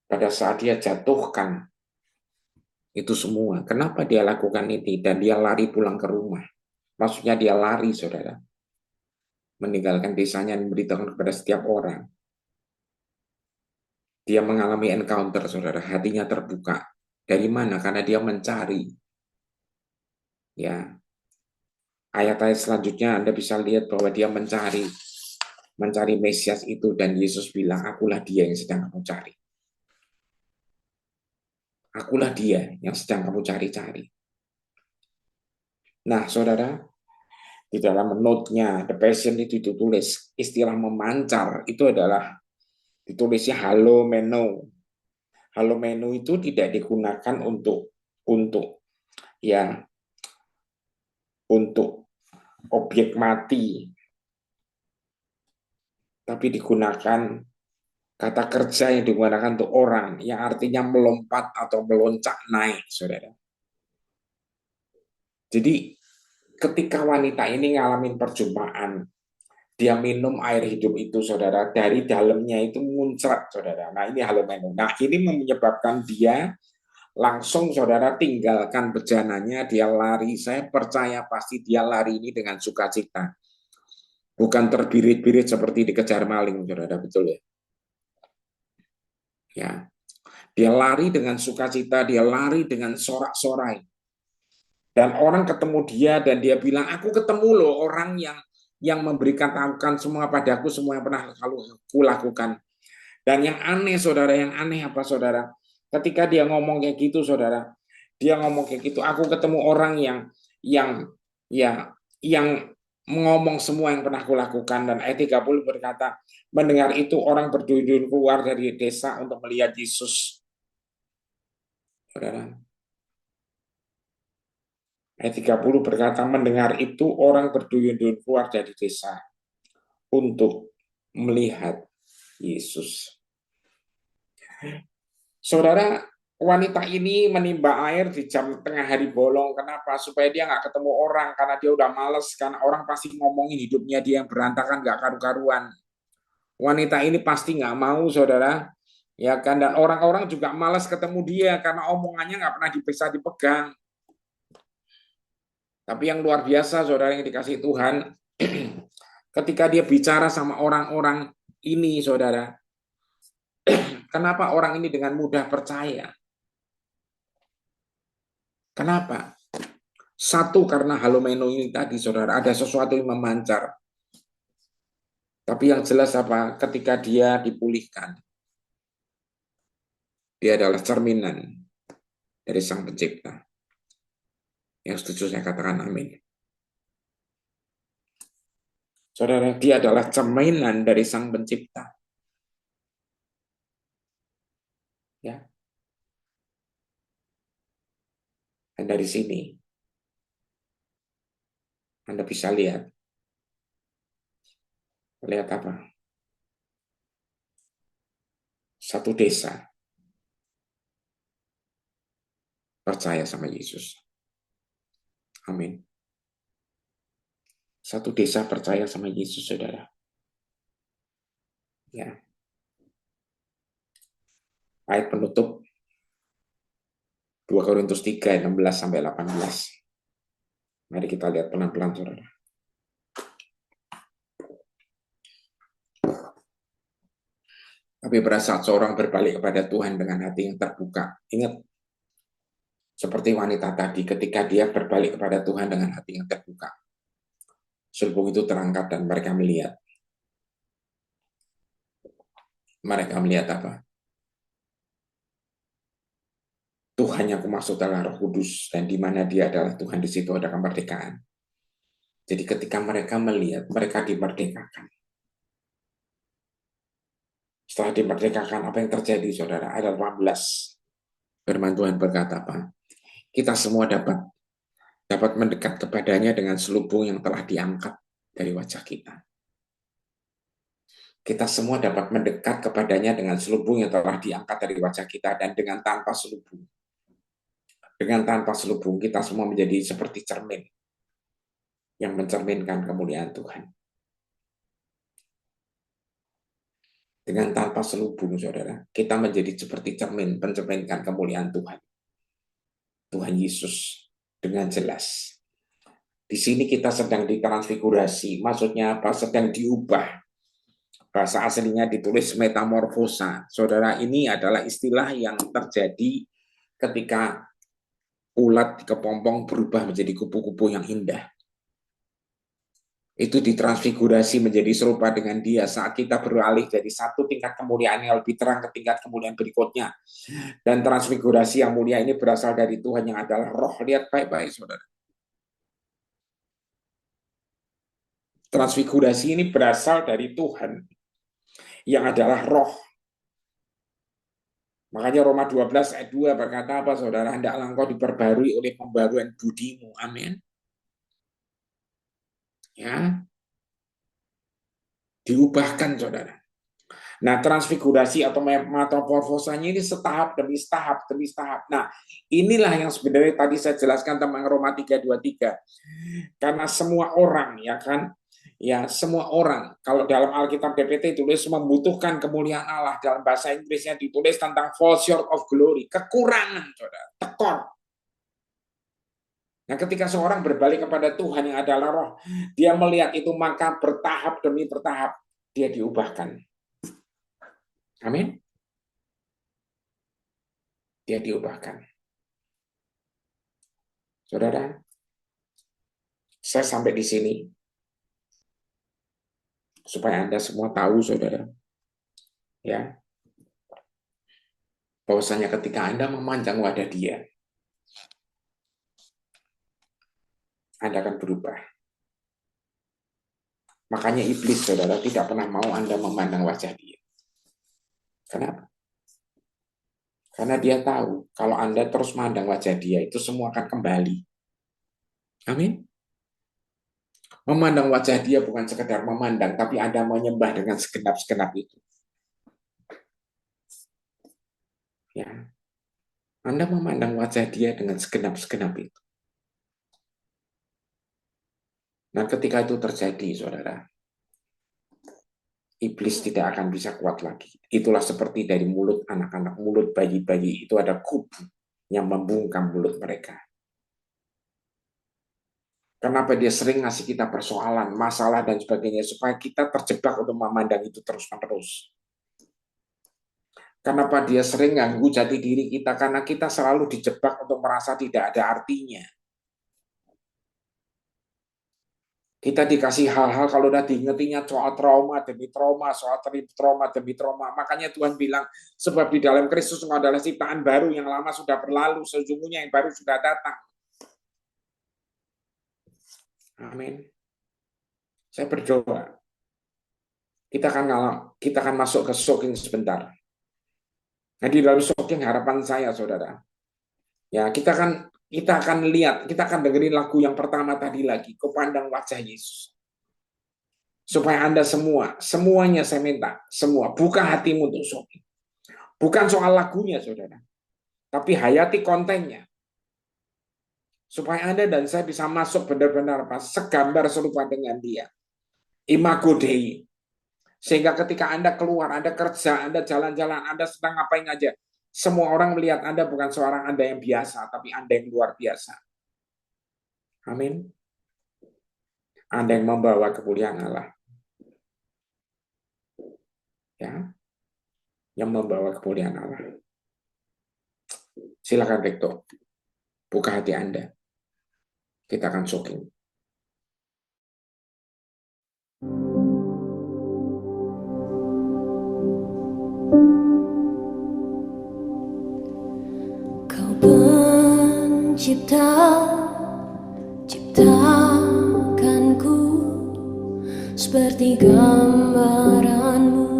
pada saat dia jatuhkan itu semua, kenapa dia lakukan ini? Dan dia lari pulang ke rumah. Maksudnya dia lari, saudara. Meninggalkan desanya dan memberitahukan kepada setiap orang. Dia mengalami encounter, saudara. Hatinya terbuka. Dari mana? Karena dia mencari. Ya, ayat-ayat selanjutnya Anda bisa lihat bahwa dia mencari Mesias itu, dan Yesus bilang, akulah dia yang sedang kamu cari. Akulah dia yang sedang kamu cari-cari. Nah, saudara, di dalam note-nya The Passion itu ditulis istilah memancar itu adalah ditulisnya halomeno. Halomeno itu tidak digunakan ya untuk objek mati, tapi digunakan kata kerja yang digunakan untuk orang yang artinya melompat atau meloncat naik, saudara. Jadi ketika wanita ini ngalamin perjumpaan, dia minum air hidup itu, saudara, dari dalamnya itu muncrat, saudara. Nah, ini halomeno. Nah, ini menyebabkan dia langsung, saudara, tinggalkan bejananya, dia lari. Saya percaya pasti dia lari ini dengan sukacita. Bukan terbirit-birit seperti dikejar maling, saudara, betul ya? Ya, dia lari dengan sukacita, dia lari dengan sorak-sorai. Dan orang ketemu dia dan dia bilang, aku ketemu loh orang yang memberikan akan semua padaku, semua yang pernah aku lakukan. Dan yang aneh, saudara, yang aneh apa, saudara? Ketika dia ngomong kayak gitu, saudara, dia ngomong kayak gitu, aku ketemu orang yang ya yang ngomong semua yang pernah kulakukan. Dan ayat 30 berkata, mendengar itu orang berduyun-duyun keluar dari desa untuk melihat Yesus. Saudara, ayat 30 berkata, mendengar itu orang berduyun-duyun keluar dari desa untuk melihat Yesus. Saudara, wanita ini menimba air di jam tengah hari bolong. Kenapa? Supaya dia nggak ketemu orang, karena dia udah males. Karena orang pasti ngomongin hidupnya dia yang berantakan, nggak karu-karuan. Wanita ini pasti nggak mau, saudara. Ya kan? Dan orang-orang juga malas ketemu dia karena omongannya nggak pernah bisa dipegang. Tapi yang luar biasa, saudara, yang dikasih Tuhan, ketika dia bicara sama orang-orang ini, saudara, kenapa orang ini dengan mudah percaya? Kenapa? Satu, karena halomeno ini tadi, saudara, ada sesuatu yang memancar. Tapi yang jelas apa? Ketika dia dipulihkan, dia adalah cerminan dari Sang Pencipta. Yang setuju saya katakan amin. Saudara, dia adalah cerminan dari Sang Pencipta. Ya, dan dari sini Anda bisa lihat apa? Satu desa percaya sama Yesus. Amin. Satu desa percaya sama Yesus, saudara. Ya, ayat penutup 2 Korintus 3, 16-18. Mari kita lihat pelan-pelan, saudara. Tapi pada saat seorang berbalik kepada Tuhan dengan hati yang terbuka, ingat, seperti wanita tadi, ketika dia berbalik kepada Tuhan dengan hati yang terbuka, sulbung itu terangkat dan mereka melihat. Mereka melihat apa? Tuhan yang kumaksud adalah Roh Kudus, dan di mana dia adalah Tuhan, di situ ada kemerdekaan. Jadi ketika mereka melihat, mereka dimerdekakan. Setelah dimerdekakan, apa yang terjadi, saudara? Ayat 18. Firman Tuhan berkata apa? Kita semua dapat mendekat kepadanya dengan selubung yang telah diangkat dari wajah kita. Kita semua dapat mendekat kepadanya dengan selubung yang telah diangkat dari wajah kita, dan dengan tanpa selubung. Dengan tanpa selubung, kita semua menjadi seperti cermin yang mencerminkan kemuliaan Tuhan. Dengan tanpa selubung, saudara, kita menjadi seperti cermin, mencerminkan kemuliaan Tuhan. Tuhan Yesus dengan jelas. Di sini kita sedang ditransfigurasi, maksudnya apa? Sedang diubah. Bahasa aslinya ditulis metamorfosa. Saudara, ini adalah istilah yang terjadi ketika ulat kepompong berubah menjadi kupu-kupu yang indah. Itu ditransfigurasi menjadi serupa dengan dia saat kita beralih dari satu tingkat kemuliaan yang lebih terang ke tingkat kemuliaan berikutnya. Dan transfigurasi yang mulia ini berasal dari Tuhan yang adalah roh. Lihat baik-baik, saudara. Transfigurasi ini berasal dari Tuhan yang adalah roh. Makanya Roma 12 ayat 2 berkata apa, saudara? Hendaklah engkau diperbarui oleh pembaruan budimu. Amin. Ya, diubahkan, saudara. Nah, transfigurasi atau metamorfosanya ini setahap demi setahap demi setahap. Nah, inilah yang sebenarnya tadi saya jelaskan tentang Roma 3:23. Karena semua orang, ya kan, ya semua orang, kalau dalam Alkitab DPT tulis membutuhkan kemuliaan Allah, dalam bahasa Inggrisnya ditulis tentang fall short of glory, kekurangan, saudara, tekor. Nah, ketika seorang berbalik kepada Tuhan yang adalah roh, dia melihat itu, maka bertahap demi bertahap dia diubahkan. Amin. Dia diubahkan. Saudara, saya sampai di sini supaya Anda semua tahu, saudara, ya, bahwasanya ketika Anda memanjang wadah dia, Anda akan berubah. Makanya iblis, saudara, tidak pernah mau Anda memandang wajah dia. Kenapa? Karena dia tahu kalau Anda terus memandang wajah dia, itu semua akan kembali. Amin. Memandang wajah dia bukan sekedar memandang, tapi Anda menyembah dengan segenap-segenap itu. Ya, Anda memandang wajah dia dengan segenap-segenap itu. Nah, ketika itu terjadi, saudara, iblis tidak akan bisa kuat lagi. Itulah seperti dari mulut anak-anak, mulut bayi-bayi itu ada kubu yang membungkam mulut mereka. Kenapa dia sering ngasih kita persoalan, masalah, dan sebagainya, supaya kita terjebak untuk memandang itu terus-menerus. Kenapa dia sering ganggu jati diri kita, karena kita selalu dijebak untuk merasa tidak ada artinya. Kita dikasih hal-hal kalau udah diingetinya soal trauma demi trauma, soal trauma demi trauma. Makanya Tuhan bilang, sebab di dalam Kristus adalah ciptaan baru, yang lama sudah berlalu, sesungguhnya yang baru sudah datang. Amin. Saya berdoa, kita akan masuk ke soaking sebentar. Nah, di dalam soaking harapan saya, saudara, ya kita akan lihat, kita akan dengerin lagu yang pertama tadi lagi, Kau Pandang Wajah Yesus. Supaya Anda semuanya saya minta, semua, buka hatimu untuk soaking. Bukan soal lagunya, saudara, tapi hayati kontennya. Supaya Anda dan saya bisa masuk benar-benar segambar serupa dengan dia. Imago Dei. Sehingga ketika Anda keluar, Anda kerja, Anda jalan-jalan, Anda sedang ngapain aja, semua orang melihat Anda bukan seorang Anda yang biasa, tapi Anda yang luar biasa. Amin. Anda yang membawa kemuliaan Allah. Ya, yang membawa kemuliaan Allah. Silakan Rektor, buka hati Anda. Kita akan soaking. Kau pencipta, ciptakanku seperti gambaranmu.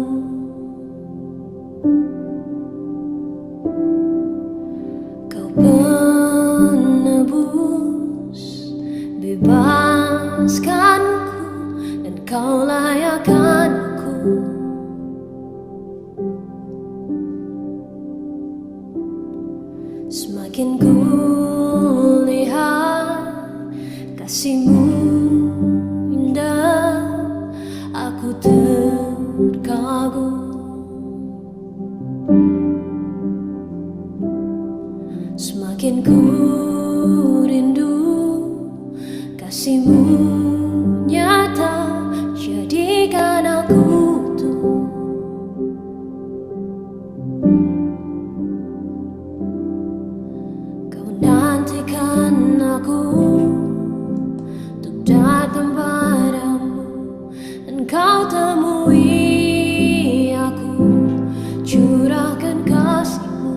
Kau penebus, bebaskanku, dan kau layakkan aku. Semakin ku lihat kasih-Mu indah, aku terkagum. Semakin ku rindu kasih-Mu nyata, jadikan aku utuh. Kau nantikan aku untuk datang padamu, dan kau temui aku, curahkan kasih-Mu.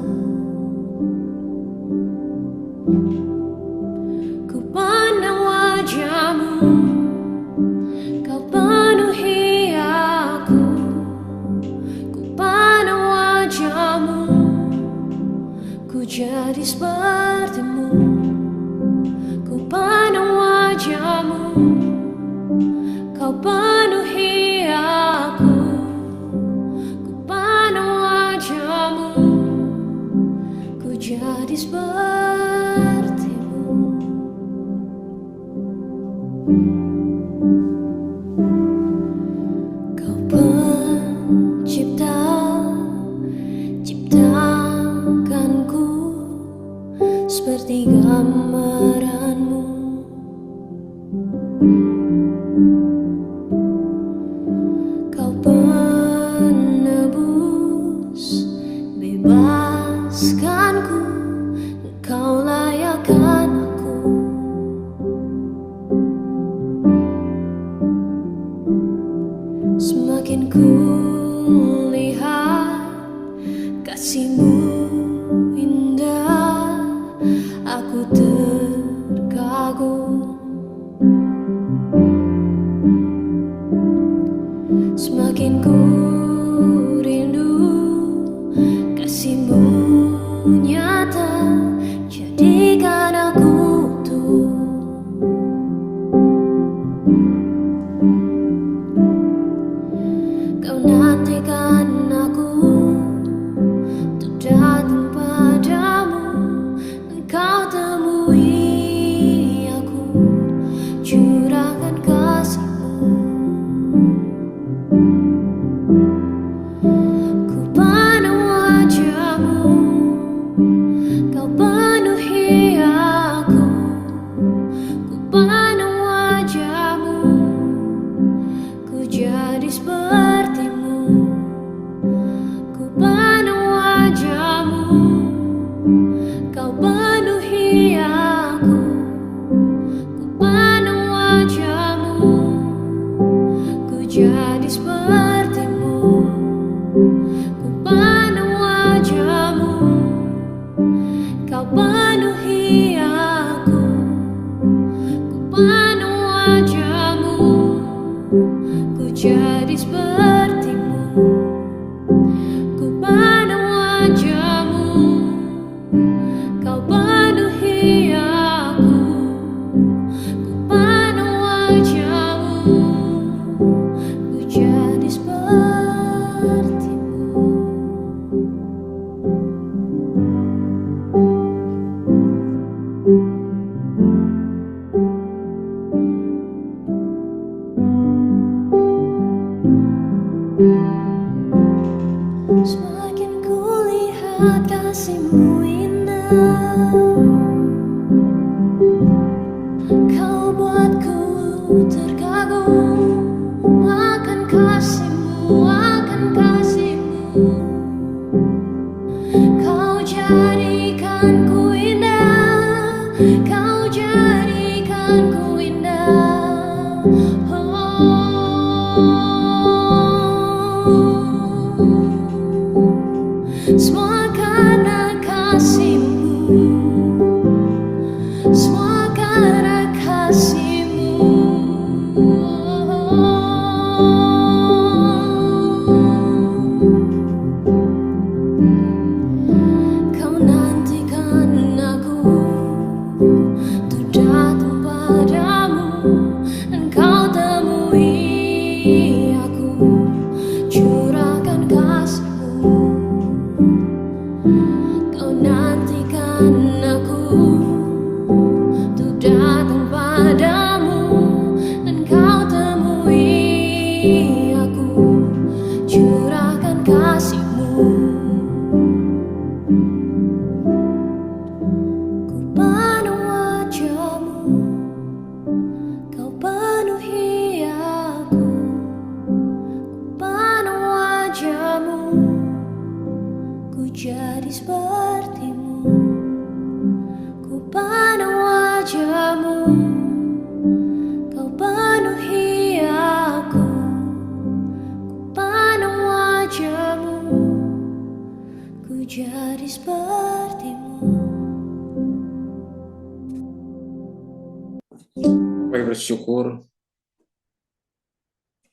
Ku pandang wajah-Mu, kau penuhi aku. Ku pandang wajah-Mu, ku jadi seperti-Mu. Ku pandang wajah-Mu, kau penuhi aku. Ku pandang wajah-Mu, ku jadi seperti-Mu. Kau pencipta, ciptakanku seperti gambaran-Mu. Kau penebus, bebaskanku, kau layakkan aku. Semakin ku lihat kasih-Mu indah, aku terkagum. Semakin ku rindu kasih-Mu nyata, jadikan aku utuh. Kau nantikan aku untuk datang padamu, dan kau temui aku, curahkan kasih-Mu. Ku pandang wajah-Mu, kau penuhi aku. Ku pandang wajah-Mu, ku jadi seperti-Mu. Ku pandang wajah-Mu, kau penuhi aku. Ku pandang wajah-Mu, ku jadi seperti-Mu. Ku pandang wajah-Mu, kau penuhi aku. Ku pandang wajah-Mu, terkagum akan kasih-Mu, akan kasih-Mu. Kau jadikan ku indah, Kau jadikan ku indah. Semua karena kasih-Mu, semua karena kasih-Mu. Kau nantikan aku untuk datang padamu, dan Kau temui aku, curahkan kasih-Mu. Kau nantikan aku untuk datang padamu, dan Kau temui aku, curahkan kasih-Mu. Ku pandang wajah-Mu, Kau penuhi aku. Ku pandang wajah-Mu, ku jadi seperti-Mu. Ku pandang wajah-Mu, Kau penuhi aku. Ku pandang wajah-Mu, ku jadi seperti-Mu. Kami bersyukur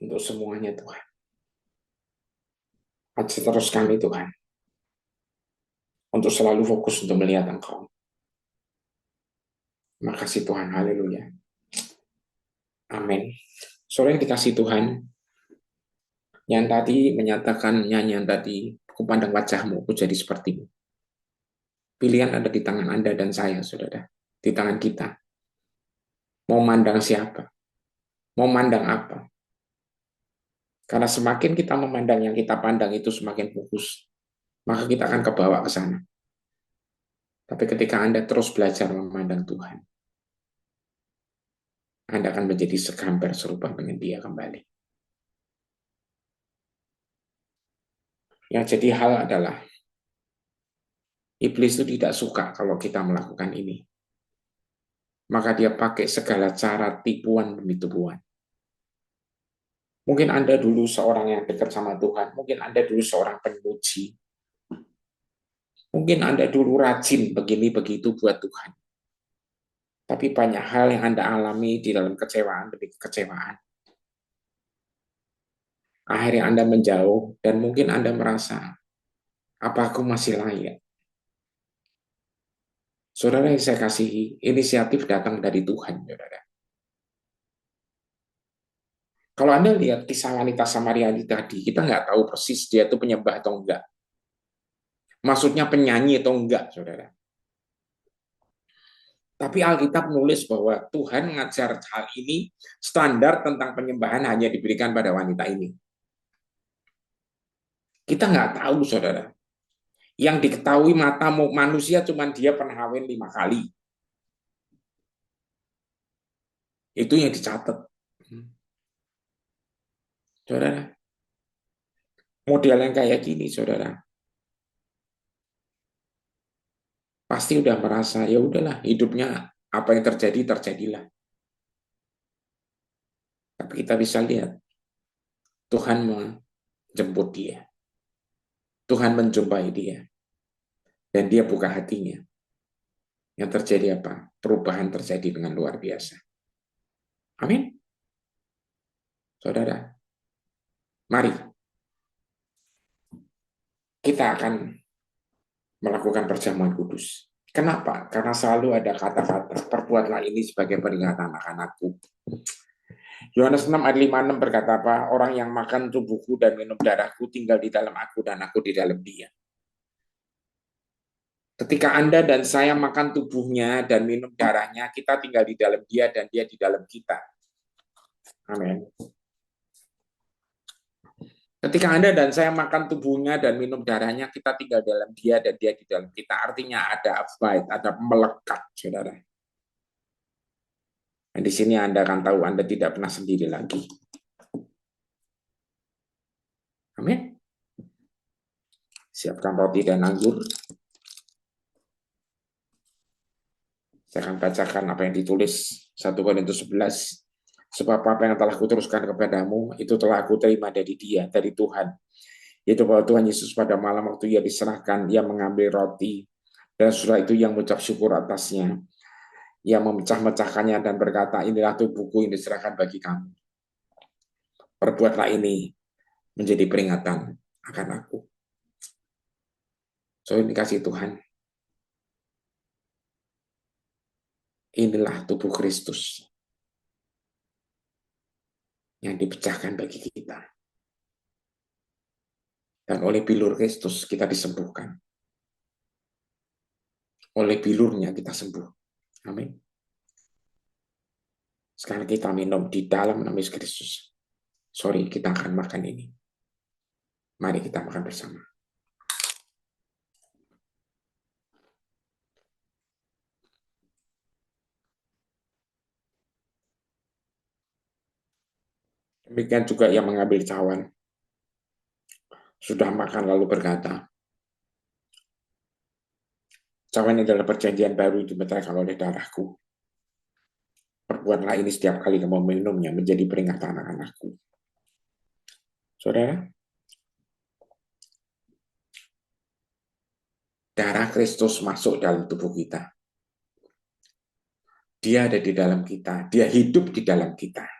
untuk semuanya Tuhan. Ajar terus kami Tuhan, untuk selalu fokus untuk melihat Engkau. Terima kasih Tuhan, haleluya. Amin. Sore yang dikasih Tuhan, yang tadi menyatakan nyanyian tadi, ku pandang wajah-Mu, ku jadi seperti-Mu. Pilihan ada di tangan Anda dan saya, saudara. Di tangan kita. Mau mandang siapa? Mau mandang apa? Karena semakin kita memandang yang kita pandang itu semakin fokus, maka kita akan kebawa ke sana. Tapi ketika Anda terus belajar memandang Tuhan, Anda akan menjadi segambar serupa dengan Dia kembali. Yang jadi hal adalah, iblis itu tidak suka kalau kita melakukan ini. Maka dia pakai segala cara tipuan demi tipuan. Mungkin Anda dulu seorang yang dekat sama Tuhan, mungkin Anda dulu seorang pemuji, mungkin Anda dulu rajin begini-begitu buat Tuhan. Tapi banyak hal yang Anda alami di dalam kecewaan demi kekecewaan. Akhirnya Anda menjauh, dan mungkin Anda merasa, apa aku masih layak? Saudara yang saya kasihi, inisiatif datang dari Tuhan, saudara. Kalau Anda lihat kisah wanita Samaria tadi, kita nggak tahu persis dia itu penyembah atau enggak. Maksudnya penyanyi atau enggak, saudara. Tapi Alkitab menulis bahwa Tuhan mengajar hal ini, standar tentang penyembahan hanya diberikan pada wanita ini. Kita nggak tahu, saudara. Yang diketahui mata manusia cuma dia pernah kawin 5 kali. Itu yang dicatat. Saudara, model yang kayak gini, saudara, pasti udah merasa, ya udahlah, hidupnya apa yang terjadi, terjadilah. Tapi kita bisa lihat, Tuhan menjemput dia. Tuhan menjumpai dia. Dan dia buka hatinya. Yang terjadi apa? Perubahan terjadi dengan luar biasa. Amin. Saudara, mari kita akan melakukan perjamuan kudus. Kenapa? Karena selalu ada kata-kata, perbuatlah ini sebagai peringatan akan aku. Yohanes 6 ayat 56 berkata apa? Orang yang makan tubuhku dan minum darahku tinggal di dalam aku dan aku di dalam dia. Ketika Anda dan saya makan tubuhnya dan minum darahnya, kita tinggal di dalam dia dan dia di dalam kita. Amin. Ketika Anda dan saya makan tubuhnya dan minum darahnya, kita tinggal dalam dia dan dia di dalam kita. Artinya ada abide, ada melekat, saudara. Dan di sini Anda akan tahu Anda tidak pernah sendiri lagi. Amin. Siapkan roti dan anggur. Saya akan bacakan apa yang ditulis 1 Korintus 11. Sebab apa yang telah kuteruskan kepadamu, itu telah aku terima dari Dia, dari Tuhan. Yaitu bahwa Tuhan Yesus pada malam waktu Ia diserahkan, Ia mengambil roti, dan setelah itu Ia mengucap syukur atasnya. Ia memecah-mecahkannya dan berkata, inilah tubuhku yang diserahkan bagi kamu. Perbuatlah ini menjadi peringatan akan aku. So ini kasih Tuhan. Inilah tubuh Kristus yang dipecahkan bagi kita. Dan oleh bilur Kristus kita disembuhkan. Oleh bilurnya kita sembuh. Amin. Sekarang kita minum di dalam nama Yesus Kristus. Sorry, kita akan makan ini. Mari kita makan bersama. Demikian juga yang mengambil cawan. Sudah makan lalu berkata, cawan ini adalah perjanjian baru dimeteraikan oleh darahku. Perbuatlah ini setiap kali kamu minumnya menjadi peringatan akan aku. Saudara, darah Kristus masuk dalam tubuh kita. Dia ada di dalam kita. Dia hidup di dalam kita.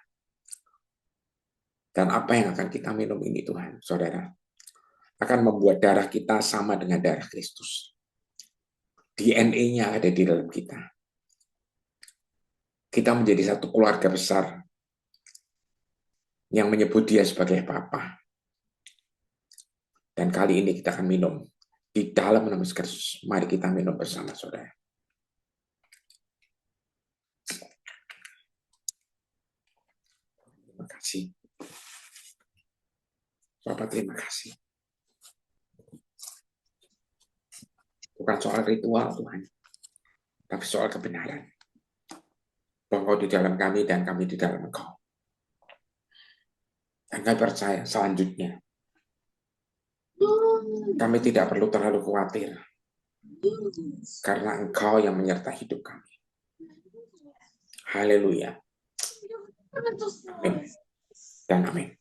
Dan apa yang akan kita minum ini Tuhan, saudara, akan membuat darah kita sama dengan darah Kristus. DNA-nya ada di dalam kita. Kita menjadi satu keluarga besar yang menyebut dia sebagai Bapa. Dan kali ini kita akan minum di dalam nama Kristus. Mari kita minum bersama, saudara. Terima kasih. Bapak, terima kasih. Bukan soal ritual, Tuhan, tapi soal kebenaran. Bahwa Engkau di dalam kami dan kami di dalam Engkau. Dan kami percaya selanjutnya, kami tidak perlu terlalu khawatir, karena Engkau yang menyertai hidup kami. Haleluya. Amin. Dan amin.